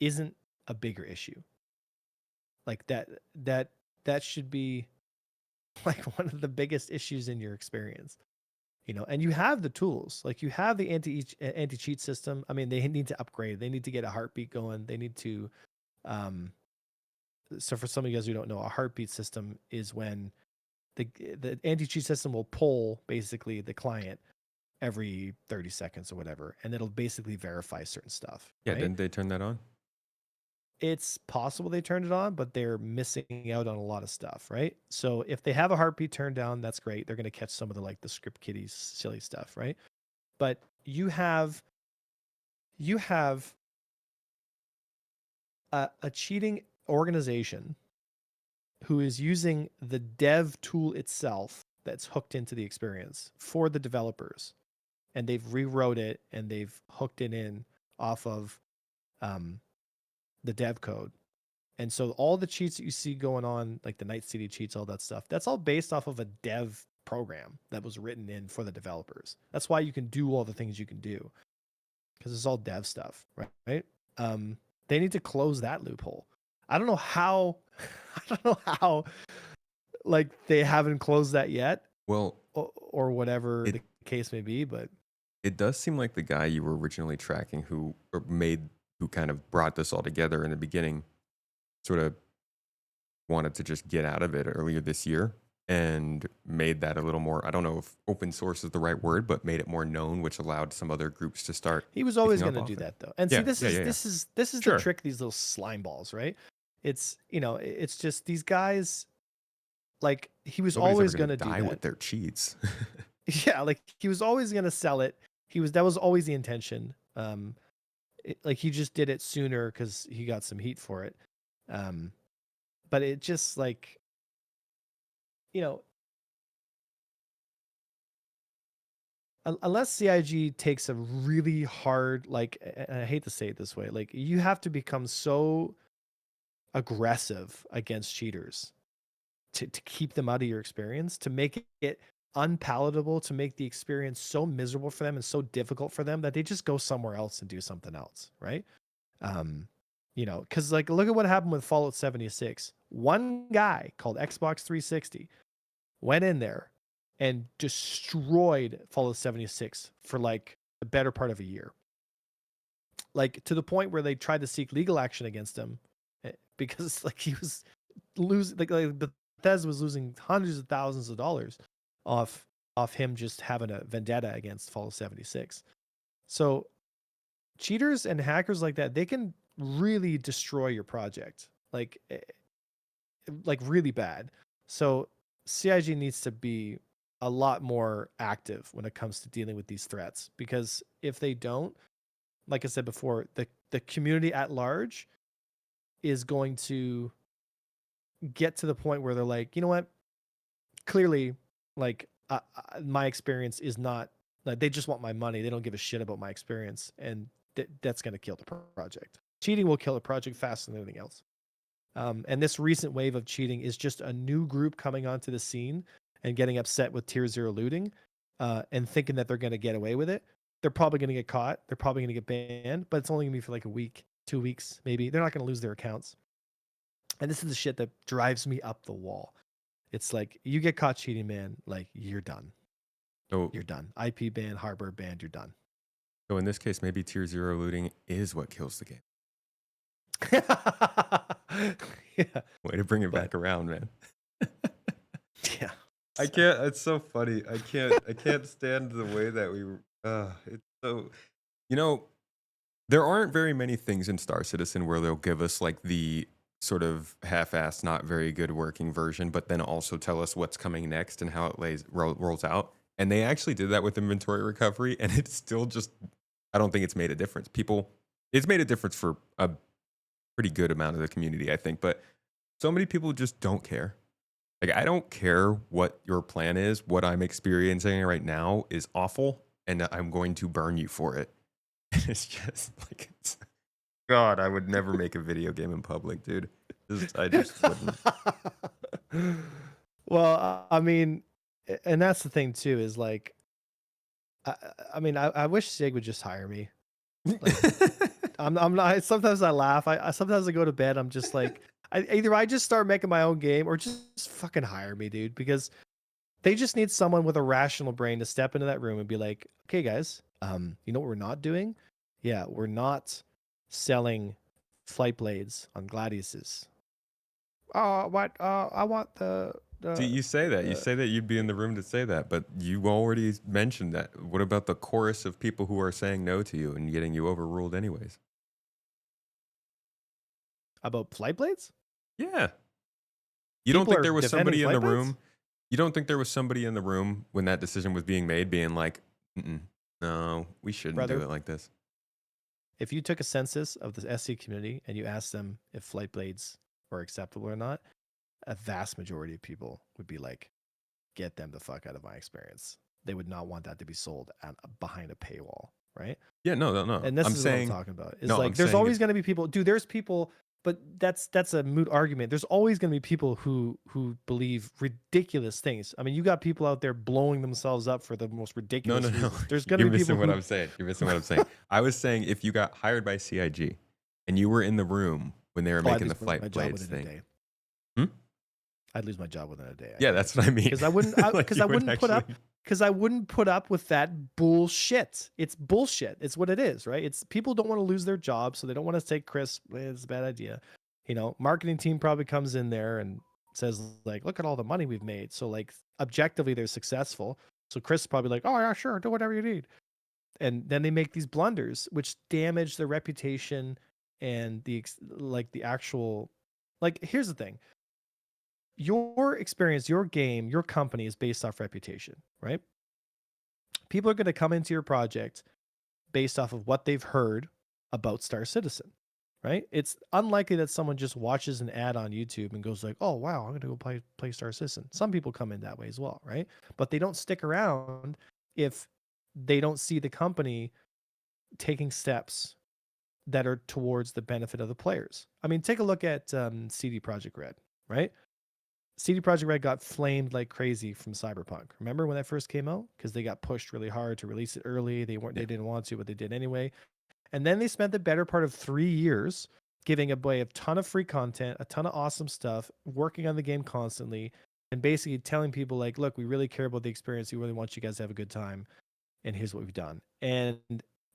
isn't a bigger issue. Like that should be like one of the biggest issues in your experience. And you have the tools, like you have the anti-cheat system. I mean, they need to upgrade. They need to get a heartbeat going. They need to, so for some of you guys who don't know, a heartbeat system is when the anti-cheat system will pull basically the client every 30 seconds or whatever, and it'll basically verify certain stuff. Yeah, right? didn't they turn that on? It's possible they turned it on, but they're missing out on a lot of stuff, right? So if they have a heartbeat turned down, that's great. They're going to catch some of the script kiddies silly stuff, right? But you have a cheating organization who is using the dev tool itself that's hooked into the experience for the developers, and they've rewrote it and they've hooked it in off of the dev code. And so all the cheats that you see going on, like the Night City cheats, all that stuff, that's all based off of a dev program that was written in for the developers. That's why you can do all the things you can do, because it's all dev stuff, right? They need to close that loophole. I don't know how, like they haven't closed that yet. Well, or whatever the case may be, but it does seem like the guy you were originally tracking who kind of brought this all together in the beginning sort of wanted to just get out of it earlier this year and made that a little more, I don't know if open source is the right word, but made it more known, which allowed some other groups to start. He was always going to do that though. And see, this is Sure. the trick, these little slime balls, right? It's, it's just these guys, like he was Nobody's always ever going to die do that with their cheats. Yeah, like he was always going to sell it. That was always the intention. Like he just did it sooner because he got some heat for it. But it just like, unless CIG takes a really hard, like, and I hate to say it this way, like you have to become so aggressive against cheaters to keep them out of your experience, to make it unpalatable, to make the experience so miserable for them and so difficult for them that they just go somewhere else and do something else, right? Because like look at what happened with Fallout 76. One guy called Xbox 360 went in there and destroyed Fallout 76 for like the better part of a year, like to the point where they tried to seek legal action against him because like he was losing, like Bethesda was losing hundreds of thousands of dollars off him just having a vendetta against Fallout 76. So cheaters and hackers like that, they can really destroy your project, like really bad. So CIG needs to be a lot more active when it comes to dealing with these threats, because if they don't, like I said before, the community at large is going to get to the point where they're like, you know what, clearly, like my experience is not, like, they just want my money. They don't give a shit about my experience, and that's going to kill the project. Cheating will kill a project faster than anything else. And this recent wave of cheating is just a new group coming onto the scene and getting upset with tier 0 looting, and thinking that they're going to get away with it. They're probably going to get caught. They're probably going to get banned, but it's only going to be for like a week, 2 weeks, maybe. They're not going to lose their accounts. And this is the shit that drives me up the wall. It's like, you get caught cheating, man, like you're done. So You're done. IP ban, hardware ban, you're done. So in this case, maybe tier 0 looting is what kills the game. Yeah. Way to bring it back around, man. Yeah. I can't. It's so funny. I can't stand the way that we. It's so. There aren't very many things in Star Citizen where they'll give us like the sort of half-assed, not very good working version, but then also tell us what's coming next and how it rolls out. And they actually did that with inventory recovery, and it's still just. I don't think it's made a difference. It's made a difference for a pretty good amount of the community, I think, but so many people just don't care. Like, I don't care what your plan is. What I'm experiencing right now is awful, and I'm going to burn you for it. It's just like, God, I would never make a video game in public, dude. I just wouldn't. Well, I mean, and that's the thing too, is like, I, I mean, I wish Sig would just hire me. Like, I'm not. Sometimes I laugh. I sometimes I go to bed. I'm just like, either I just start making my own game, or just fucking hire me, dude. Because they just need someone with a rational brain to step into that room and be like, okay, guys, you know what we're not doing? Yeah, we're not selling flight blades on Gladiuses. What? I want See, you say that. You the say that you'd be in the room to say that, but you already mentioned that. What about the chorus of people who are saying no to you and getting you overruled anyways? about flight blades. Yeah. You don't People think are there was defending somebody in the flight blades. room? You don't think there was somebody in the room when that decision was being made being like, mm-mm, no, we shouldn't do Brother, it like this? if you took a census of the SC community and you asked them if flight blades were acceptable or not, a vast majority of people would be like, get them the fuck out of my experience. They would not want that to be sold behind a paywall, right? Yeah, no. And this I'm is what I'm saying, talking about. Is no, I'm like there's saying always if, going to be people, dude. There's people, but that's a moot argument. There's always going to be people who believe ridiculous things. I mean, you got people out there blowing themselves up for the most no, ridiculous no, no. reasons. There's going to You're be people missing what who I'm saying. You're missing what I'm saying. I was saying if you got hired by CIG and you were in the room when they were oh, I'd making the lose my flight job blades within a thing. day. Hmm? I'd lose my job within a day. I Yeah, that's what I mean. because I wouldn't Like because you I would wouldn't put actually. up because I wouldn't put up with that bullshit. It's bullshit. It's what it is, right? It's people don't want to lose their job, so they don't want to take Chris. It's a bad idea. You know, marketing team probably comes in there and says like, look at all the money we've made. So like objectively they're successful. So Chris is probably like, oh yeah, sure, do whatever you need. And then they make these blunders which damage their reputation and the actual like here's the thing, your experience, your game, your company is based off reputation, right? People are going to come into your project based off of what they've heard about Star Citizen, right? It's unlikely that someone just watches an ad on YouTube and goes like, "Oh wow, I'm going to go play Star Citizen." Some people come in that way as well, right? But they don't stick around if they don't see the company taking steps that are towards the benefit of the players. I mean, take a look at CD Projekt Red, right? CD Projekt Red got flamed like crazy from Cyberpunk. Remember when that first came out? Because they got pushed really hard to release it early. They Yeah. didn't want to, but they did anyway. And then they spent the better part of 3 years giving away a ton of free content, a ton of awesome stuff, working on the game constantly, and basically telling people like, look, we really care about the experience. We really want you guys to have a good time. And here's what we've done. And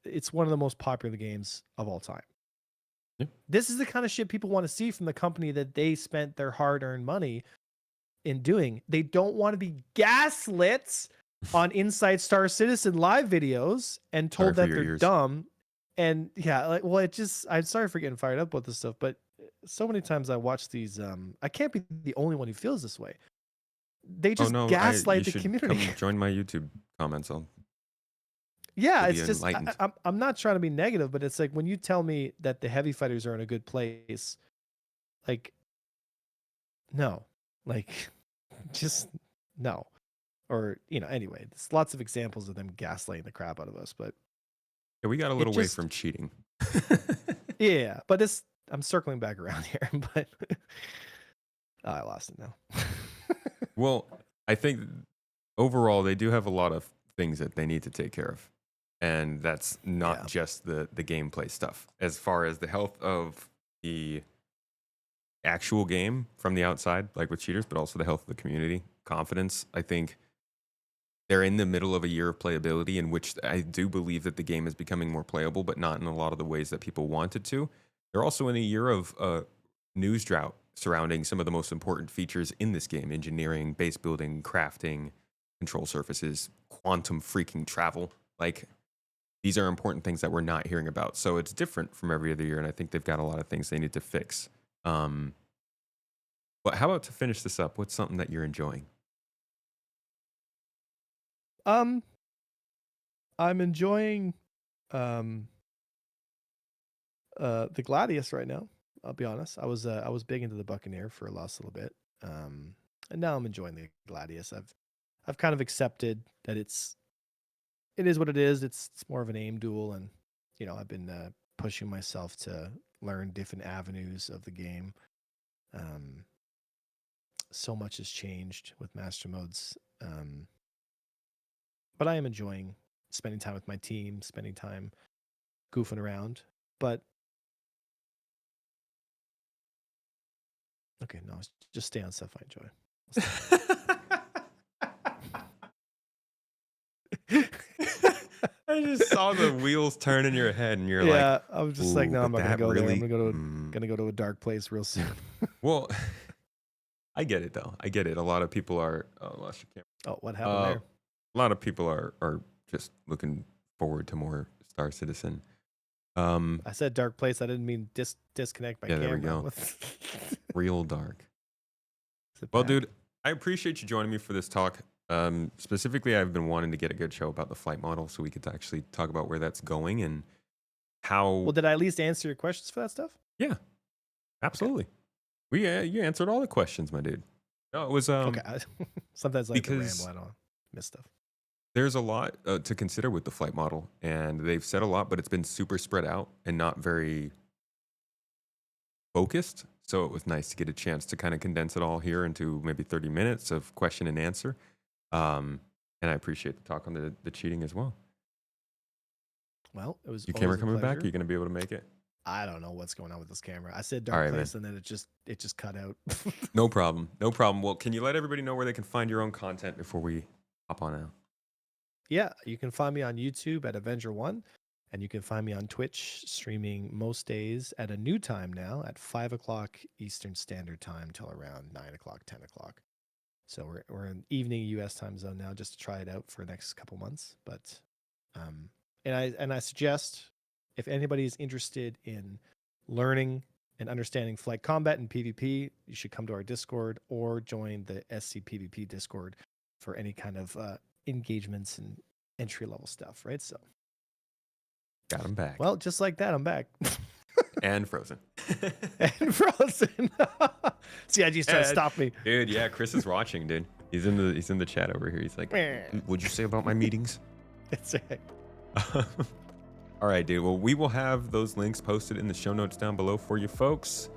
it's one of the most popular games of all time. Yeah. This is the kind of shit people want to see from the company that they spent their hard-earned money in doing. They don't want to be gaslit on Inside Star Citizen live videos and Sorry told for that your they're ears. dumb. And yeah, like, well, I'm sorry for getting fired up about this stuff, but so many times I watch these, I can't be the only one who feels this way. They Oh just no, you gaslight the should community. come join my YouTube comments. Yeah, You'll it's be just, enlightened. I'm not trying to be negative, but it's like when you tell me that the heavy fighters are in a good place, like, no, like, just no. Or, you know, anyway, there's lots of examples of them gaslighting the crap out of us, but Yeah, we got a it little way just, from cheating. yeah, but I'm circling back around here, but I lost it now. Well, I think overall they do have a lot of things that they need to take care of. And that's not Yeah. just the gameplay stuff. As far as the health of the actual game from the outside, like with cheaters, but also the health of the community, confidence, I think they're in the middle of a year of playability in which I do believe that the game is becoming more playable, but not in a lot of the ways that people wanted to. They're also in a year of news drought surrounding some of the most important features in this game: engineering, base building, crafting, control surfaces, quantum freaking travel. Like, these are important things that we're not hearing about. So it's different from every other year, and I think they've got a lot of things they need to fix. But how about to finish this up? What's something that you're enjoying? I'm enjoying um the Gladius right now. I'll be honest. I was big into the Buccaneer for a last little bit. And now I'm enjoying the Gladius. I've kind of accepted that it is what it is. It's more of an aim duel, and I've been pushing myself to learn different avenues of the game. So much has changed with master modes, but I am enjoying spending time with my team, spending time goofing around. But okay, no, just stay on stuff I enjoy. I just saw the wheels turn in your head, and you're Yeah, like, I was just like, "Ooh, no, I'm but not gonna that go there. really." I'm gonna go to a dark place real soon. Well, I get it though. I get it. A lot of people are. Oh, I lost your camera. Oh, what happened there? A lot of people are just looking forward to more Star Citizen. I said dark place. I didn't mean disconnect my Yeah, camera. there we go. Real dark. Well, Bad? dude, I appreciate you joining me for this talk. Specifically, I've been wanting to get a good show about the flight model so we could actually talk about where that's going and how. Well, did I at least answer your questions for that stuff? Yeah, absolutely. You answered all the questions, my dude. No, it was Okay. Sometimes I like to because ramble. I don't miss stuff. there's a lot to consider with the flight model, and they've said a lot, but it's been super spread out and not very focused. So it was nice to get a chance to kind of condense it all here into maybe 30 minutes of question and answer. And I appreciate the talk on the cheating as well. Well, it was Your camera always a coming back? Are pleasure. you going to be able to make it? I don't know what's going on with this camera. I said All dark right, place, man. and then it just cut out. No problem. No problem. Well, can you let everybody know where they can find your own content before we hop on out? Yeah, you can find me on YouTube at Avenger One, and you can find me on Twitch streaming most days at a new time now at 5 o'clock Eastern Standard Time till around 9 o'clock, 10 o'clock. So we're in evening U.S. time zone now, just to try it out for the next couple months. But and I suggest if anybody is interested in learning and understanding flight combat and PvP, you should come to our Discord or join the SC PvP Discord for any kind of engagements and entry level stuff, right? So Got him back. well, just like that, I'm back. And frozen. And frozen. See, I just trying to stop me. Dude, yeah, Chris is watching, dude. He's in the chat over here. He's like, what'd you say about my meetings? It's right. All right, dude. Well, we will have those links posted in the show notes down below for you folks.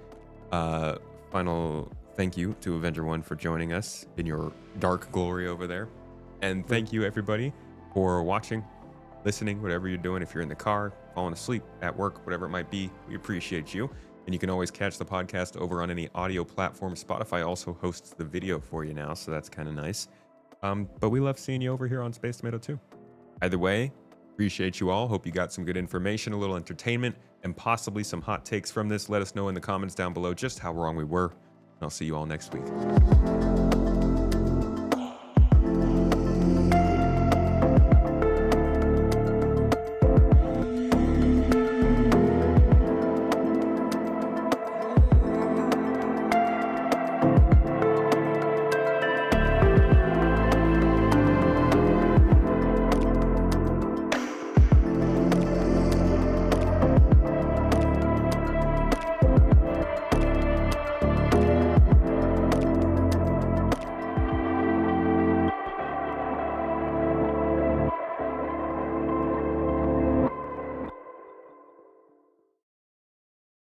Final thank you to Avenger One for joining us in your dark glory over there. And thank you, everybody, for watching, listening, whatever you're doing. If you're in the car, falling asleep, at work, whatever it might be, we appreciate you. And you can always catch the podcast over on any audio platform. Spotify also hosts the video for you now, so that's kind of nice. But we love seeing you over here on Space Tomato too. Either way, appreciate you all. Hope you got some good information, a little entertainment, and possibly some hot takes from this. Let us know in the comments down below just how wrong we were. And I'll see you all next week.